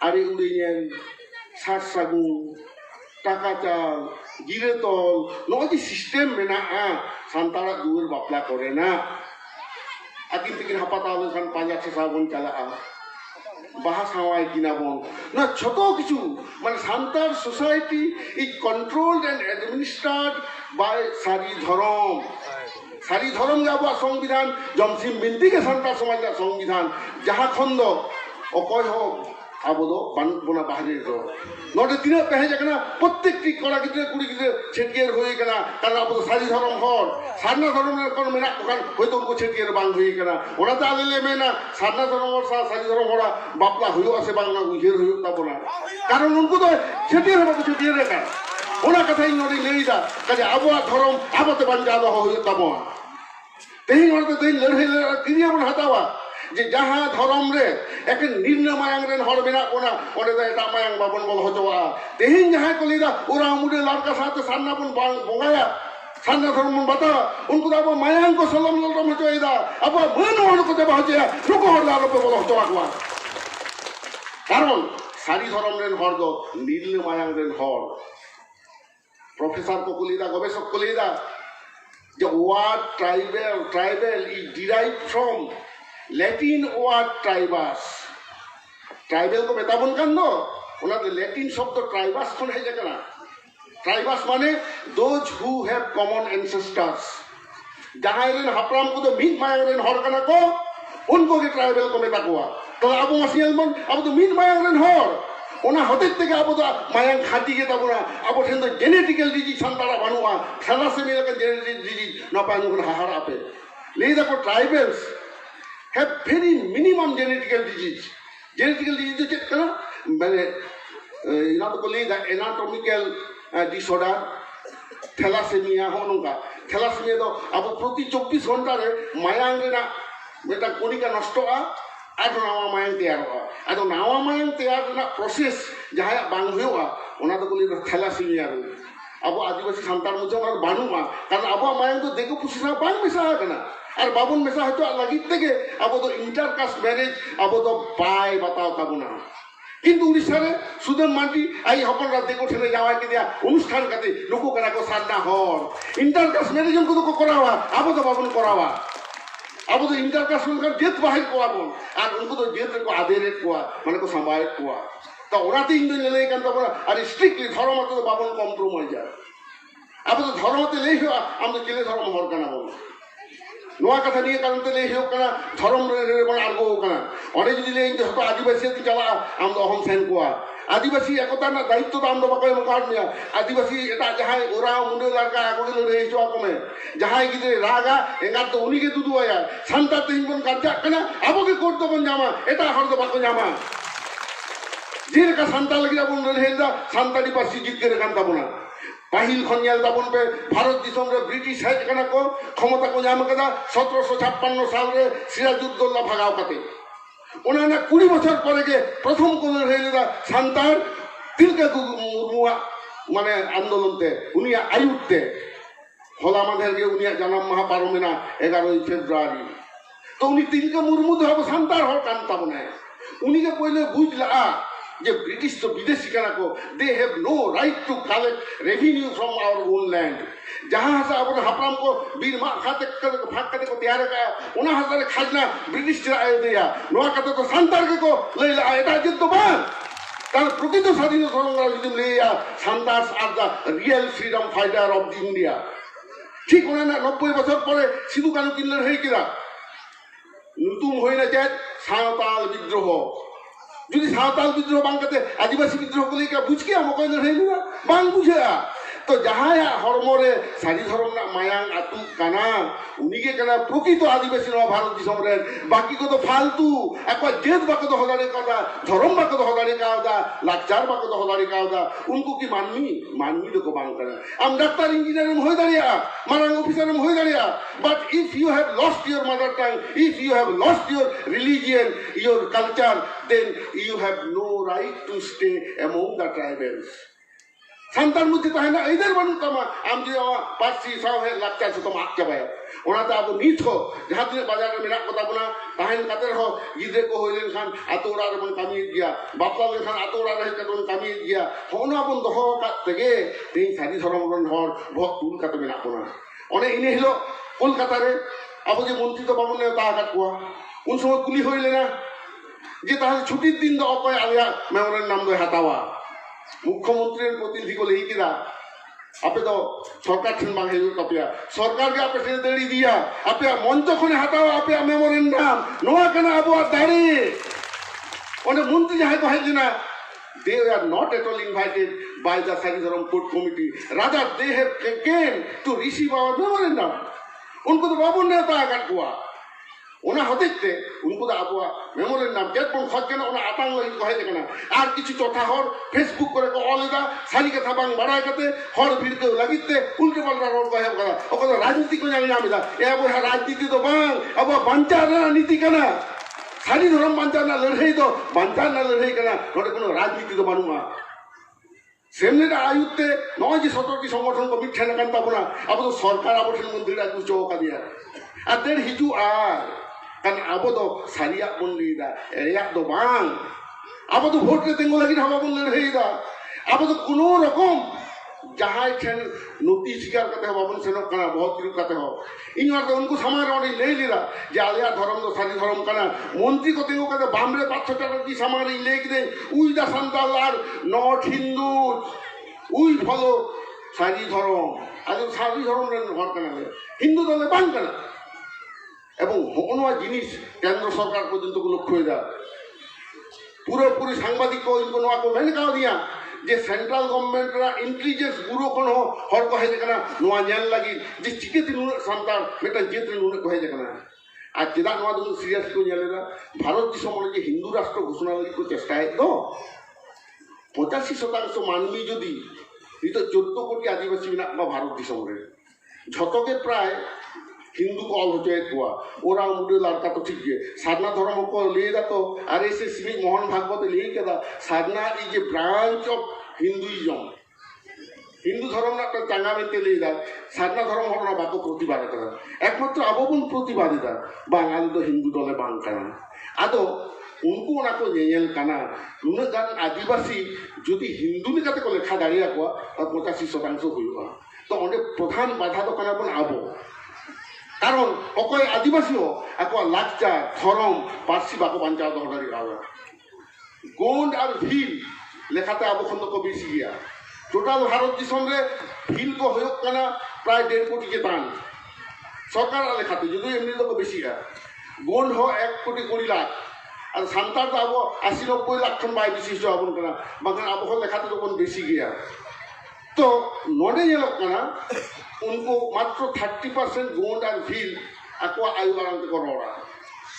आरे उड़ियन सात सागु टाका चाल गिरे तल नोजी सिस्टम मेना सानतारा दुर बापला करे ना आकिन तिकिन हापाता लेखान पांजा छसा बन चला बाहा सावाय किना बन ना छोटो किछु माने सानतार society is controlled and administered by Sari Dharam जाबो संविधान जमसिम बिनती के सानतार समाज संविधान जहां खंड अकय हो आबो दो बनबोना बाहरे दो नोटे तीन पहे जकना प्रत्येकटी कोड़ा गिदरे कुड़ी गिदरे छेटियर होई कना कारण आबो तो सारी धर्म हर सारना धर्म रे कोन मेना कोन होयतो उनको छेटियर बांग होई कना ओना ता आलेले मेना सारना धर्म और सारी धर्म होड़ा बापला होयो आसे बांगना उजेर होयो ताबोना कारण उनको तो छेटियर बाबू छेटियर रे का ओना कथा इ नोडी लेईदा काजे आबो धर्म आबोते बांजा दो होयो ताबो तेही नोटे तेही लड़ाई क्रिया बन हतावा जे जहां धर्म रे एक निर्णय मायांग रेन हर बिना कोना ओने दा एटा मायांग बाबन बोल होचवा तेहिन जहां को लीदा उरा मुडे लड़का साथ सान्ना बन बोंगाया सान्ना धर्म बता उनको दाबो मायांग को सलम ललम होचोइदा अब मन मन को देबा होचे रुको हर लालो पे बोल होचवा को कारण सारी धर्म रेन हर दो निर्णय मायांग रेन हर प्रोफेसर को कुलीदा गवेषक कुलीदा the word tribal is derived from Latin word tribus. Tribal को बेताबन कर दो, उन्हें Latin शब्द tribus कौन है जगना? Tribus माने those who have common ancestors. जहाँ इलेन हप्राम को तो मीट मायांग रेन हर करना को, उनको के tribal को बेता कोआ. तो अब मसीहल मन अब तो मीट मायांग रेन हर. ओना होते तक अब तो मायांग खाती के तब ना अब ठेंदो जेनेटिकल डिजीज संतारा बनुआ थैलासेमिया का जेनेटिक डिजीज न पानु को हाहार आपे लेदा को tribals have very minimum genetical disease जो चेक करा मैंने इना तो को लेदा एनाटॉमिकल डिसऑर्डर थैलासेमिया हो नोका थैलासेमिया तो अब प्रति 24 घंटा रे मायांग रेना बेटा कोनिका नष्टवा आदो नावा मायांग तैयार हुआ आदो नावा मायांग तैयार ना प्रोसेस जहाँ बांग हुआ उन्हें तो कोई थैलासेमिया रो अब आदिवासी संतान मुझे हमारे बानुमा कारण अब मायांग तो देखो पुसिना बांग मिसा है ना और बाबुन मिसा है तो लगी तके अब तो इंटरकास्ट मैरिज अब तो बाय बताओ तब ना किंतु उड़ीसा रे सुदम माटी आई हपन रात देखो ठेले जावा के दिया अनुष्ठान करते लोगों करा को साधना हर इंटरकास्ट मैरिज उनको तो करावा अब तो बाबुन करावा अब तो इंटरकास्ट उनका जेत बाहर को आबो और उनको तो जेत को आदेरेट को माने को संभाल को तो ओराते इन दिन लेกันतो अरे स्ट्रिक्टली धर्म तो बाबन कॉम्प्रोमाइज जा अब तो धर्म ते ले हम तो केले धर्म हर कना बोल नोआ कथा नहीं कारण ते ले कना धर्म रे बन आगो कना ओरे जदी ले तो आदिवासी ती चला हम तो हम सेन को आदिवासी एकता दायित्व तो आम बाको एम काट मेया आदिवासी एटा जहां ओरा मुंडे लड़का आको के लड़े हिचो आको में जहां गिदरे रागा एंगा तो उनी के दुदु आया सांता तेन बन काजा कना आबो के कोट तो बन जामा एटा हर तो बाको जामा जेका सांता लगी बन लड़ेदा सांताली पासी जित के कांता बना पाहिल खनियाल दाबन पे भारत दिसम रे ब्रिटिश हेज कना को क्षमता को जाम कदा 1756 साल रे सिराजुद्दौला भागाव कते उन्होंने 20 बছর পরে গে প্রথম কোন রেলেদা সান্তার তিলকা মুরমুয়া মানে আন্দোলনতে উনি আয়ুতে হলা আমাদের গে উনি জানাম মাহা পারমে না 11 ফেব্রুয়ারি তো উনি তিলকা মুরমু ধরব সান্তার হল কান্তা বনে উনি কে পয়লে বুঝলা যে ব্রিটিশ তো বিদেশি কানা को they have no right to collect revenue from our own land जहां से अब हापराम को बीर मा खाते भाग खाते को तैयार का उना हजार खाजना ब्रिटिश आए दिया नोआ कते तो सांतार के को ले এটা কিন্তু বান কারণ প্রকৃত স্বাধীনতা সংগ্রাম যদি লেয়া Santals are the real freedom fighter of India ঠিক ওনা 90 বছর পরে সিধু কানু কিনলেন হই কিরা নতুন হই না যায় সাঁওতাল বিদ্রোহ যদি সাঁওতাল বিদ্রোহ বাংলাতে আদিবাসী বিদ্রোহ বলে কি বুঝকে আমাকে লড়াই না বাং বুঝে তো যাহায়া হরমরে সারি ধরম না মায়াং আতু কানা উনিকে কানা প্রকৃত আদিবাসী ন ভারত দিশমরে বাকি কত ফালতু একবার জেদ বাকে তো হলারে কাদা ধরম বাকে তো হলারে কাদা লাচার বাকে তো হলারে কাদা উनको কি মাননি তো বাং কানা আম ডাক্তার ইঞ্জিনিয়ার হই দাঁড়িয়া মারাং অফিসার হই দাঁড়িয়া but if you have lost your mother tongue if you have lost your religion your culture then you have no right to stay among the tribals संतान मुझे तो है ना इधर बनू तमा आम जो पार्सी साव है लगता है तो मार के भाई उन्हें तो आपको नीच हो जहाँ तुझे बाजार में मिला पता बना ताहन कतर हो इधर को होइलेन खान आतोरा रमन कमी गया बापला ले खान आतोरा रहे कतोन कमी गया होना अपन दहो का तगे तीन सारी धर्म रन हर बहुत दूर का तो मिला बना उन्हें इन्हें हिलो कोलकाता रे अब जो मंत्री तो बाबू ने ताकत हुआ उन समय कुली होइले ना जे ताहन छुट्टी दिन दो अपाय आलिया मैं उन्हें नाम दो हटावा मुख्यमंत्री प्रतिनिधि को लेके दा आपे तो सरकार ठन मांगे जो कपिया सरकार के आपे से देड़ी दिया आपे मंच खने हटाओ आपे मेमोरेंडम नोआ कना अबो दाड़ी ओने मंत्री जहां को है ना they are not at all invited by the Sari Dharam Court Committee rather they have came to receive our memorandum उनको तो बाबू ने था आकर हुआ उन्हें होते थे उनको तो आप मेमोरेंडम जेट पर खर्च करना उन्हें आतंक लगी को है देखना आर किसी चौथा हर फेसबुक करे को ऑल इधर सारी के थाबांग बड़ा करते हर भीड़ के लगी थे उनके बल रोड को है करा और तो राजनीति को जाने नाम इधर ये वो राजनीति तो बांग अब वो बंचार ना नीति करना सारी धर्म बंचार ना लड़ाई तो बंचार ना लड़ाई करना थोड़े कोनो राजनीति तो बनूंगा सेमने का आयुक्त नौ जी सतर की संगठन को मिठे न करता बना अब तो सरकार अब ठन मंदिर का कुछ चौका दिया अदर हिजू आर kan abo do saria pun lida eria do bang abo do vote ke tengo lagi haba pun lehei da abo do kuno rokom jahai chen noti sikar kate haba pun senok kana bahut kiru kate ho inwar to unko samar ori lei lida je alia dharam do sari dharam kana montri ko tengo kate bamre 500 টাকা di samar i lei kide ui da santal ar not hindu ui follow sari dharam ado sari dharam ren hor kana hindu dole bang kana এবং কোনো জিনিস কেন্দ্র সরকার পর্যন্ত লক্ষ্য হয়ে যায় পুরোপুরি সাংবাদিক কোনো মেনে কাও দিয়া যে সেন্ট্রাল গভর্নমেন্টরা ইন্টেলিজেন্স ব্যুরো কোনো হর কহে যেখানে নোয়া ᱧᱮᱞ লাগি যে চিকেতে নুনে সান্তার মেটা জেতে নুনে কহে যেখানে আর চেদা নোয়া দু সিরিয়াস কো ᱧᱮᱞᱮᱫᱟ ভারত দিশম যে হিন্দু রাষ্ট্র ঘোষণা লাগি কো চেষ্টায় তো 85% মানবী যদি নিতো 14 কোটি আদিবাসী মেনা বা ভারত দিশম রে ঝতকে প্রায় हिंदू को ऑल होते हुआ ओरा मुंडे लड़का तो ठीक है साधना धर्म को ले दा तो R S S Mohan Bhagwat ले के साधना is a branch of Hinduism Hindu धर्म ना तो चांगा में ले दा साधना धर्म होना बाको प्रतिबाद करा एकमात्र अबोबन प्रतिबाद दा बांगाल तो हिंदू दले बांग करा आदो उनको ना को नेयल काना नुने गान आदिवासी यदि हिंदू निकाते को लेखा दाड़िया को 85% हुआ तो ओंडे प्रधान बाधा तो काना बन आबो कारण अकय आदिवासी हो ako lakcha धरम पार्सी बाको बांचाव दहदारी आवा गोंड और भील लेखाते आबो खंद को बेसी गया टोटल भारत दिसम रे भील को होयक कना प्राय 1.5 कोटी के तान सरकार लेखाते जदि एमनी तो बेसी गया गोंड हो 1 कोटी 20 लाख और सानतार तो अब 80-90 लाख खन बाय बिसिस आबन कना बांखान अब हो लेखा तो बन बेसी गया तो नोडे येलोक कना उनको मात्र 30% गोंड और Bhil ako ayu arang te ko rora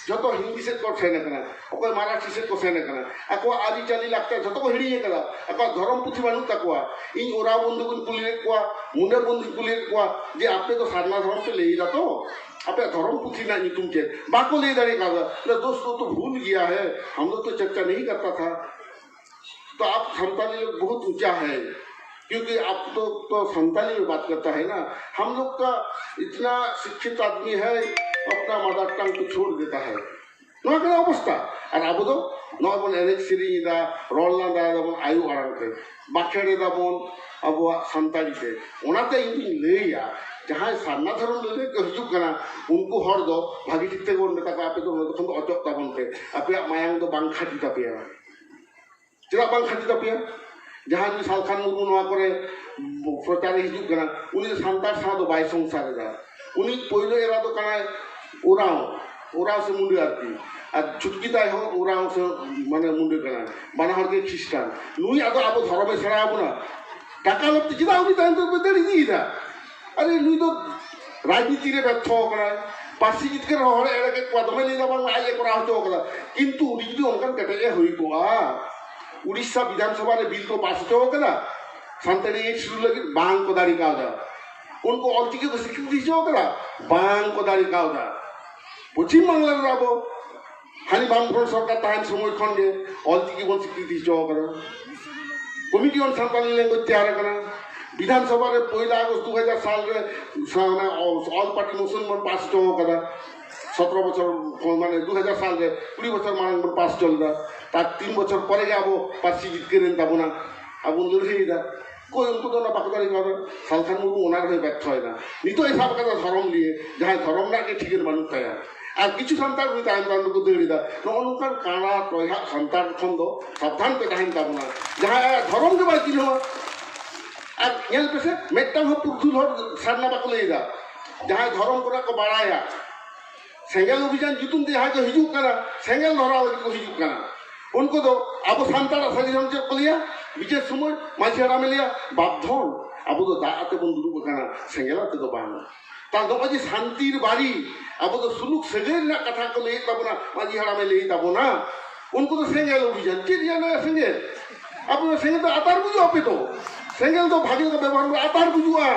joto hindi se ko sene kana okoy marathi se ko sene kana ako adi chali lakta joto ko hidi kala ako dharam puthi banu takwa in ora bondhu kun kulire kwa munde bondhu kulire kwa je apne to sarna dharam pe lehi jato apne dharam puthi na nitum ke bako le dare kaga le दोस्तों तो भूल गया है हम लोग तो चर्चा नहीं करता था तो आप संताली लोग बहुत ऊंचा है क्योंकि आप तो संताली में बात करता है ना हम लोग का इतना शिक्षित आदमी है अपना मदर टंग को छोड़ देता है नोआ के अवस्था और अब तो नोआ बन एनेक सेरिंग दा रोलना दा बन आयु आराम के बाखेड़े दा बन अब संताली से ओनाते इन लेया जहाँ सारना धर्म ले के हिजुक कना उनको हर दो भागी ठिकते को नेता का आपे तो खन तो अचक ता बनते आपे मायांग तो बांग खाती तापिया चला बांग खाती तापिया जहाँ भी सालखान मुर्मू नोआ करे प्रचार हिजुक कना उनी सांतार सा तो बाय संसार दा उनी पहले एरा तो कना ओराव से मुंडे आती और छुटकी ताई हो ओराव से माने मुंडे कना बाना हर के ख्रिस्टान नुई आदो आबो धर्मे छड़ा आबो ना टाका लपते जिदा उनी ताई तो बेदरी दी दा अरे नुई तो राजनीति रे व्यर्थ कना पासी जितके रहरे एरा के क्वा दमे लेदा बांग आये करा हतो कदा किंतु उनी जदि ओनकान कटे होई कोआ उड़ीसा विधानसभा ने बिल को पास हो कदा संतरी एक शुरू लगी बांग को दारी कावदा उनको और चीज़ को स्वीकृति हो कदा बांग को दारी कावदा पश्चिम बांगला राबो हानि बामफ्रंट सरकार ताहन समय खंडे और चीज़ को स्वीकृति हो कदा कमिटी ऑन संताली लैंग्वेज तैयार करना विधानसभा रे 1 अगस्त 2000 साल रे ऑल पार्टी मोशन मन पास हो कदा 17 बছর माने 2000 साल रे 20 बছর मांग मन पास चल दा तार 3 बছর পরে যাবো পার্সি জিতকে দেন তাবো না আবুন লড়ে দা कोई उनको तो ना बाकदारी कर सालखान मुर्मू ओनार हয়ে ব্যর্থ হয় না নিতো এই সব কথা ধরম নিয়ে যাহাই ধরম না কে ঠিকের মানুষ তাই আর কিছু সন্তান হই তাই আমরা को দেড়ি দা ননকার কানা তয়া সন্তান খন্দ সাবধান पे কাহিন তাবো না যাহাই ধরম के बाकी हो আর নেল পেছে মেট্টা हो पुरथुल हो सारना बाको लेदा যাহাই ধরম করা को বাড়ায়া सेंगल अभियान जुतुम दे हाय तो हिजुक कना सेंगल धरा लगी को हिजुक कना उनको तो अब सांतार असली हम चेक लिया विशेष समय माछी हरा में लिया बापधन अब तो दाते बन दुरु कना सेंगला तो बांग ता दो जी शांतिर बारी अब तो सुलुक सेगेर ना कथा को ले तबना माछी हरा में ले तबना उनको तो सेंगल अभियान के दिया ना सेंगल अब सेंगल तो आतार बुझो पे तो सेंगल तो भागी का व्यवहार में आतार बुझुआ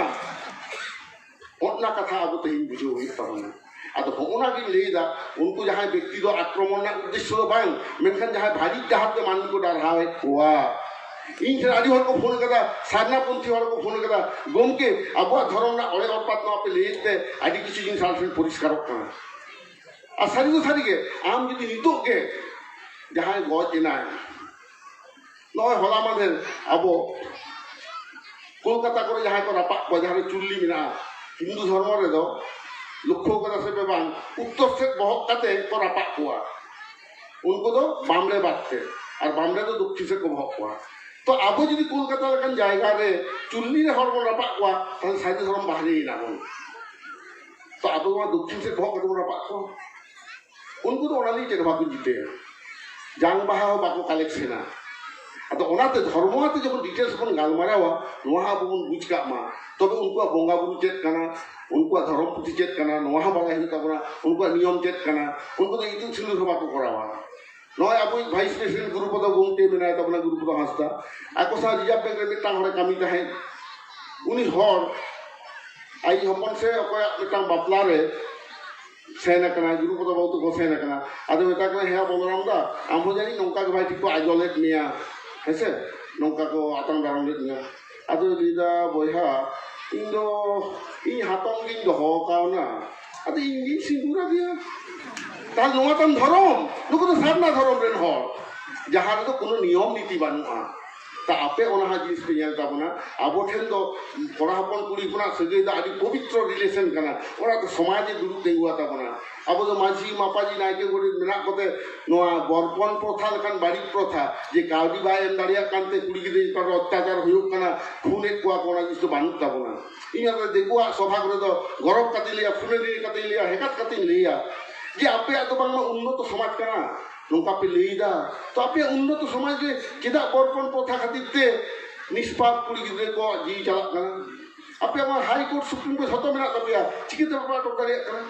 ओतना कथा अब तो हिन बुझो हुई तबना अब होना की लेदा उनको जहाँ व्यक्ति दो आक्रमण ना उद्देश्य दो बांग मेनखान जहाँ भारी जहाँ के मान को डर हावे वाह इन से आदि हर को फोन करा साधना पंथी हर को फोन करा गोमके अब धर्म ना अड़े और पात ना पे लेते आदि किसी जिन साल से परिष्कार करना आ सारी तो सारी के आम यदि नितो के जहाँ गज ना नय होला माने अब कोलकाता करे जहाँ को रापा बाजार चुल्ली मिना हिंदू धर्म रे दो लक्ष्य करा से बेबान उत्तर से बहुत कते को रापा हुआ उनको तो बामले बातते और बामले तो दक्षिण से को बहुत हुआ तो अब यदि कोलकाता लेकिन जाएगा रे चुल्ली रे हर को रापा हुआ तो साइड धर्म बाहर ही ना बोल तो अब वहाँ दक्षिण से बहुत कते को रापा हुआ उनको तो ओनाली चेक बाकु जीते हैं जांग बाहा हो बाकु कलेक्शन ना तो ओनाते धर्मवाते जब डिटेल्स बन गालमारा हुआ वहाँ अब उन बुझ का माँ तो उनको बोंगा बुरु चेक करना उनको धर्म पुथि चेक करना नोहा बाला हिन तबना उनको नियम चेक करना उनको तो इतु सिंधु सभा को करावा नय अब वाइस प्रेसिडेंट गुरुपद गमके मेना तबना गुरुपद हांसदा आको सा रिजर्व बैंक रे मिटांग हरे कामी ताहे उनी हर आई हपन से अकोय मिटांग बापला रे सेना कना गुरुपद बहुत को सेना कना आदो एटा कना हेया बलराम दा आमो जानी नौका के भाई ठीक को आजलेट निया हेसे नौका को आतंग दारम ले निया आदो लिदा बोया इंदो इन हाथों की दो काव ना अरे इंगी सिंदूरा दिया ताल नोआ तम धरम नुको तो सारना धरम रेन हो जहाँ तो कोनो नियम नीति बानुआ ता आपे ओना हाजिस पे यल ताबना आबो ठेन तो कोड़ा हपन कुड़ी पुना सगे दा आदि पवित्र रिलेशन कना ओरा तो समाज दुरु देगुआ ताबना आबो तो माजी मापाजी नायके गोड़ी मेना कोते नोआ बरपन प्रथा लकान बाड़ी प्रथा जे कावडी बाय एम दाड़िया कानते कुड़ी गिदे पर अत्याचार हुयुक कना खून एक कुआ कोना जिस तो बानु ताबना इना तो देगुआ सभा करे तो गरब काति लिया फुने लिया काति लिया हेकात काति लिया जे आपे तो बांग उन्नत समाज कना nongka pe leida to ape unnoto samaj re chedak borpon protha khatir te nispap kuri gidre ko ji chalak kana ape amar high court supreme court jhoto menak tapia chikite bapak atok dariyak kana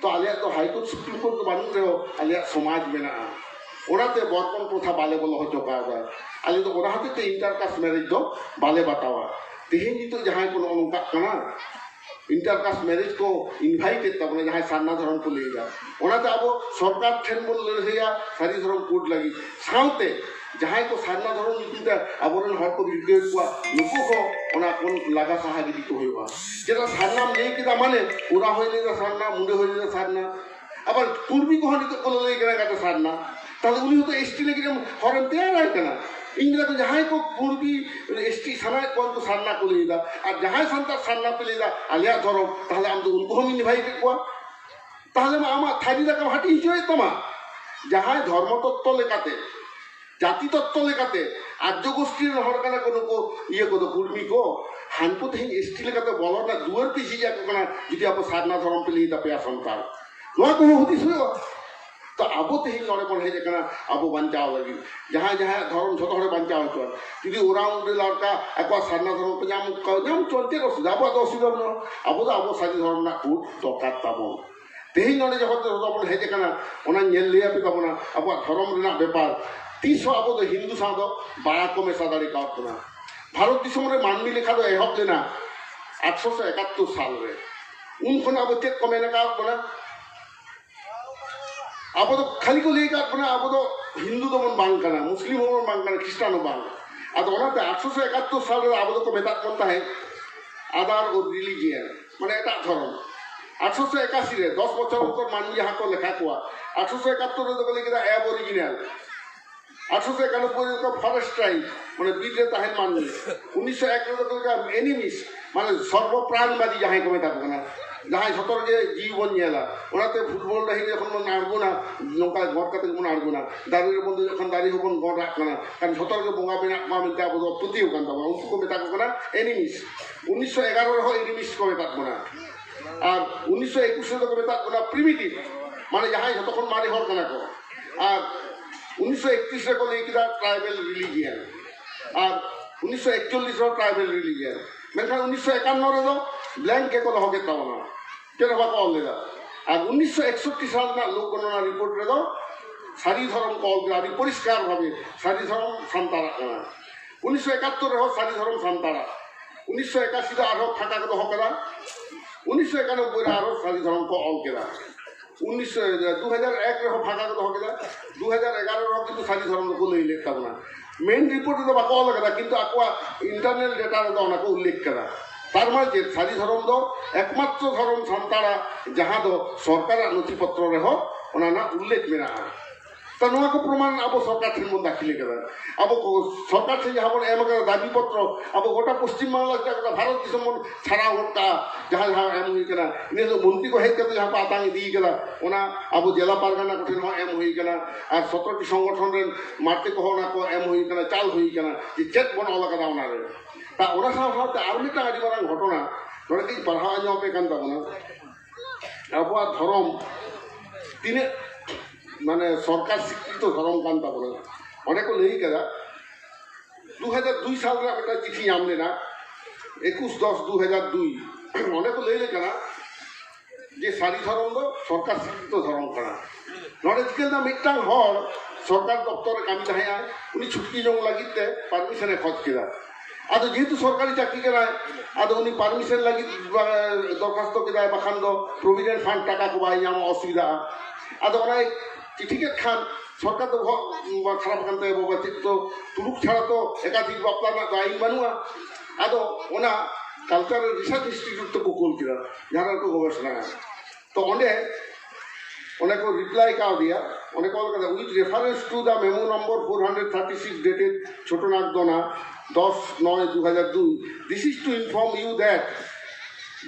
to aliyak to high court supreme court do banut reho aliyak samaj menaka onate borpon protha bale bolo hocho ka ale to ora hate te intercaste marriage do bale batawa tehin nito jahan kono nongka kana intercaste marriage को invited तबने जहाँ सान्ना धर्म को लेगा ओनाते अब सरकार ठेन बोल लड़ेया सारी धर्म कोड लगी साउते जहाँ को सान्ना धर्म नीतिता अबरन हर को बिगड़े हुआ नुको को ओना कोन लगा सहागिरी को होगा जेटा सान्ना नहीं किदा माने पूरा होइले दा सान्ना मुंडे होइले सान्ना अब कुर्मी को हनी को ले गना काटे सान्ना ताले उनी तो एसटी लेके हरन तैयार है कना इंग्लिश तो जहाँ को पूर्वी एसटी साना कौन को सान्ना को लेदा और जहाँ संता सान्ना पे लेदा आलिया धरो ताहले हम तो उनको हम इनवाइट को ताहले आमा थारी दा का हटी हिजोय तमा जहाँ धर्म तत्व लेकाते जाति तत्व लेकाते आद्य गोष्ठी हर काना को ये को कुर्मी को हानपु तेहिं एसटी लेकाते बोलो ना दुआर पे हिजा को कना जदि आप सान्ना धर्म पे लेदा पे संतान नोआ को होती सुयो तो आबो तेहिं नोरे कोन हेजे कना आबो बंचाव लगी जहाँ जहाँ धर्म छोटो हरे बंचाव होतो जुदी ओराउंड रे लड़का एकवा सान्ना धर्म पे जाम चलते रस जाबो तो सिदर न आबो तो आबो सारी धर्म ना कुट तो काताबो तेहिं नोरे जहत तो हेजे कना ओना नेल लिया पे तबना आबो धर्म रेना व्यापार 30 आबो तो हिंदू सा दो बाड़ा को मेसा दाड़ी काटना भारत दिसम रे मानवी लेखा दो एहब लेना 871 साल रे उन खन आबो चेक कमेना का बना अब तो खाली को लेकर अपना अब तो हिंदू तो मन बांग करना मुस्लिम हो मन बांग करना क्रिस्टियन हो बांग अब तो ओनाते 871 साल रे अब तो को मेता कोनता है आधार और रिलीजियन माने एटा धर्म 881 रे 10 বছর ऊपर मानवी यहाँ को लेखा हुआ 871 रे तो बोले कि एबोरिजिनल 891 को फॉरेस्ट ट्राइब माने बीजे ताहेन मानवी 1901 रे तो एनिमिस माने सर्वप्राणवादी जहाँ को मेता कोना जहाँ छतर जे जीवन नेला ओनाते फुटबल रही जखन मन आड़गोना नौका घर काते मन आड़गोना दारी बंद जखन दारी होबन गड़ राखना कारण छतर के बोंगा बिना मा मिलता अब प्रति होकन तब उनको को मेता कोना एनिमिस 1911 रे हो एनिमिस को मेता कोना और 1921 रे को मेता कोना प्रिमिटिव माने जहाँ छतखन मारी हर कना को और 1931 रे को लेकिदा ट्राइबल रिलीजियन और 1941 रो ट्राइबल रिलीजियन मेनखान 1951 रे दो ब्लैंक के को होगे तबना केना बा कॉल लेदा আর 1961 সাল না লোক গণনা রিপোর্ট রে দাও সারি ধরম কল আদি পরিষ্কার ভাবে সারি ধরম সান্তারা করা 1971 রে সারি ধরম সান্তারা 1981 রে আরো ফাটা কত হকরা 1991 রে আরো সারি ধরম কো অল কেরা 2001 রে ফাটা কত হকরা 2011 রে কিন্তু সারি ধরম কো লই লেখা না মেইন রিপোর্ট রে বা কল করা কিন্তু আকwa ইন্টারনাল ডেটা রে দাও না কো উল্লেখ করা तार माने सारी धर्म दो एकमात्र धर्म सान्ताड़ा जहाँ दो सरकार नथिपत्र रहो ओना ना उल्लेख मेना तो नोआ को प्रमाण अब सरकार ठेन बन दाखिले करा अब सरकार ठेन जहाँ बन एम करा दाबी पत्र अब गोटा पश्चिम बांग्ला गोटा भारत दिसम छाड़ा गोटा जहाँ जहाँ एम हुई करा इने तो मंत्री को हेज करते जहाँ पे आतांग दी करा ओना अब जिला पारगना को ठेन एम हुई करा और 17टी संगठन रे मारते को ना को एम हुई करा चाल हुई करा जे चेक बन ओला कदा ओना रे ता ओना साथ आर मिटा आदि मारांग घटना नोडे की पढ़ा आजो पे कान ताबना अब धर्म तिने माने सरकार स्वीकृत धर्म कान ताबना अनेक को लेई करा 2002 साल रे बेटा चिठी नाम लेना 21/10/2002 अनेक को लेई करा जे सारी धर्म दो सरकार स्वीकृत धर्म करा नोडे चिकल ना मिटांग हर सरकार दफ्तर कामी थाया उनी छुट्टी जों लागिते परमिशन खर्च केदा आदो जेहेतु सरकारी चाकरी करा आदो उनी परमिशन लगी दरखास्त केदा बाखान दो प्रोविडेंट फंड टाका को बाय नाम असुविधा आदो ओना चिठी के खान सरकार तो खराब कानते बाबा तो तुलुक छाड़ा तो एकाधिक बापला ना दाई बानुआ आदो ओना कल्चरल रिसर्च इंस्टीट्यूट तो को कॉल केदा जहां को गवेषणा तो ओंडे ओने को रिप्लाई का दिया ओने कॉल कर with reference to the memo number 436 dated छोटनागदोना 10/9/2002 this is to inform you that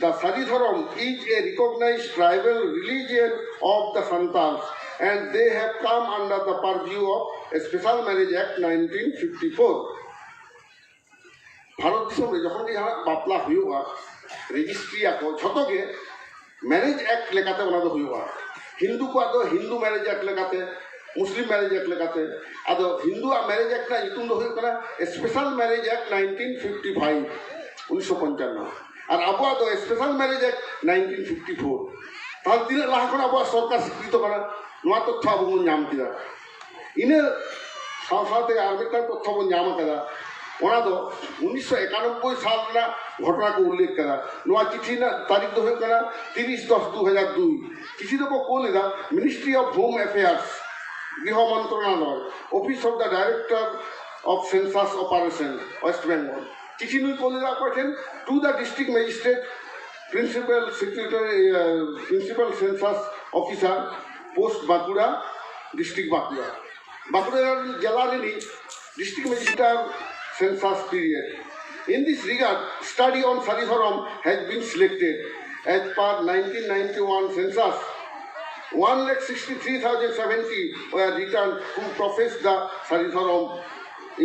the Sari dharam is a recognized tribal religion of the Santals and they have come under the purview of a Special Marriage Act 1954 Bharat दिसम रे जखन जहाँ बापला हुआ registry को छतो के marriage act लेकाते ओना दो हुआ हिंदू को आदो हिंदू मैरिज एक्ट लेकाते मुस्लिम मैरिज एक्ट लेकाते आदो हिंदू मैरिज एक्ट ना इतुम दो हुई स्पेशल मैरिज एक्ट 1955 1955 और अब दो स्पेशल मैरिज एक्ट 1954 ताल तीन लाख खन अब सरकार स्वीकृत करा नवा तथ्य अब बन नाम किदा इने साथे आर मिदटां तथ्य बन नाम कदा ओना दो 1991 साल ना घटना को उल्लेख करा नवा चिठी ना तारीख दो हुई करा 30/10/2002 चिठी दो को कोलेदा मिनिस्ट्री ऑफ होम अफेयर्स गृह मंत्रालय office of the director of census operation West Bengal चिठी नुई कोलेदा कथेन to the district magistrate principal secretary principal census officer post Bankura district Bankura जिला district magistrate census period. In this regard, study on Sari dharam has been selected. As per 1991 census, 1,63,070 were returned who profess the Sari dharam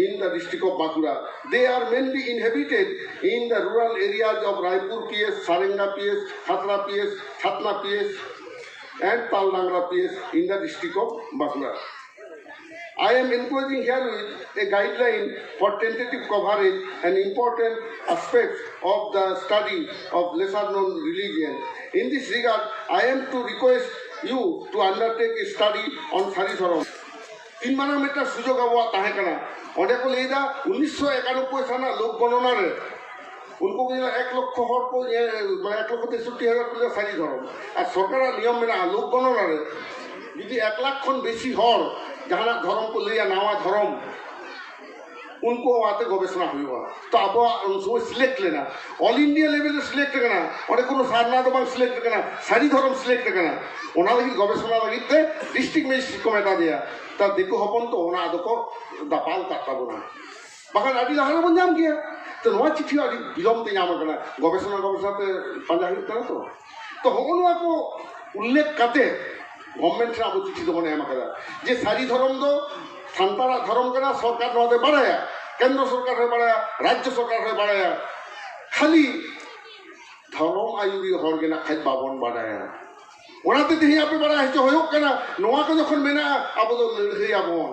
in the district of Bankura. They are mainly inhabited in the rural areas of Raipur PS, Sarenga PS, Khatra PS, Chatna PS, and Taldangra PS in the district of Bankura. I am enclosing here with a guideline for tentative coverage and important aspects of the study of lesser known religion. In this regard, I am to request you to undertake a study on Sari dharam. 3 माना Meta सुजोग अब ताहे कना ओंडे को लेदा 1991 साना लोक गणना रे उनको बुझला 1 लाख हर को 1,63,000 को सारी धरम और सरकार नियम मेना लोक गणना रे यदि 1 लाख खन बेसी हर जहां धर्म को लिया नवा धर्म उनको आते गवेषणा हुआ तो अब उनको सिलेक्ट लेना ऑल इंडिया लेवल सिलेक्ट करना और कोनो सारना तो सिलेक्ट करना सारी धर्म सिलेक्ट करना ओना लगी गवेषणा लगी ते डिस्ट्रिक्ट मजिस्ट्रेट को मेटा दिया तब देखो हपन तो ओना दको दपाल काटा बना बाकान आदि लहाना बन जाम किया तो नवा चिठी आदि विलंब ते नाम करना गवेषणा ते पंजा हुई तो होनवा को उल्लेख करते गवर्नमेंट से अब चिठी दो एम कदा जे सारी धर्म दो सान्तारा धर्म कना सरकार नदे बढ़ाया केंद्र सरकार है बढ़ाया राज्य सरकार है बढ़ाया खाली धर्म आयुरी हर गेना खाज बाबन बढ़ाया ओनाते तेही आपे बढ़ाया जो होयो कना नवा को जखन मेना अब दो लड़हई आबन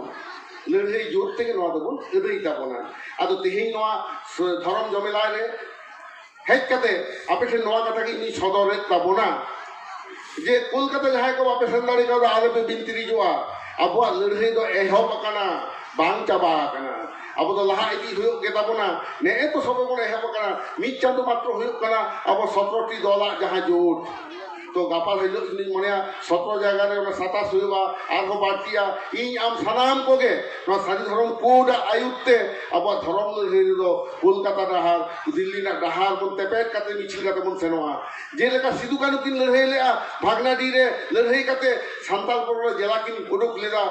लड़हई जोर तेगे नवा दबन एदई ताबना आदो तेही नवा धर्म जमेला रे हेज कते आपे से नवा कथा की नी सदरे ताबना जे कोलकाता जहां को वापस संदाड़ी का आले पे बिनती जोआ अब लड़हई दो एहब कना बांग चाबा कना अब तो लहा इति हुयो के ताबना ने तो सब को एहब कना मिट चांदो मात्र हुयो कना अब 17टी दला जहां जोड़ तो गापाल हिलो इन मनिया 17 जगह रे 27 हुयोबा आरो बाटिया इन आम सनाम कोगे न सारी धर्म कोड आयुते अब धर्म लड़हई दो कोलकाता डहार दिल्ली ना डहार बन तेपेट काते मिचिल काते बन सेनोआ जे लेका सिदु कानु किन लड़हई लेआ भागना डी रे लड़हई काते सांतालपुर जिला किन उडुक लेदा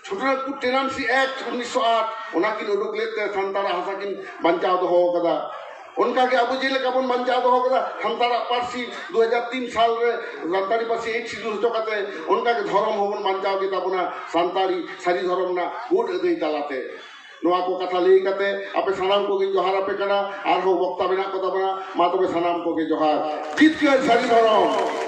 छोटनागपुर टेनेंसी एक्ट 1908 ओना किन उडुक लेते सांतारा हासा किन बंचाव दो हो कदा उनका के अब जेल का बन बंचा दो होगा संतारा पारसी 2003 साल रे संतारी पासी एक सिदु चकाते उनका के धर्म होवन बंचाव के ताबना संतारी सारी धर्म ना कोट देई तालाते नोआ को कथा लेई कते आपे सनाम को के जोहार आपे कना आर हो वक्ता बिना को ताबना मा तबे सनाम को के जोहार जीत के सारी धर्म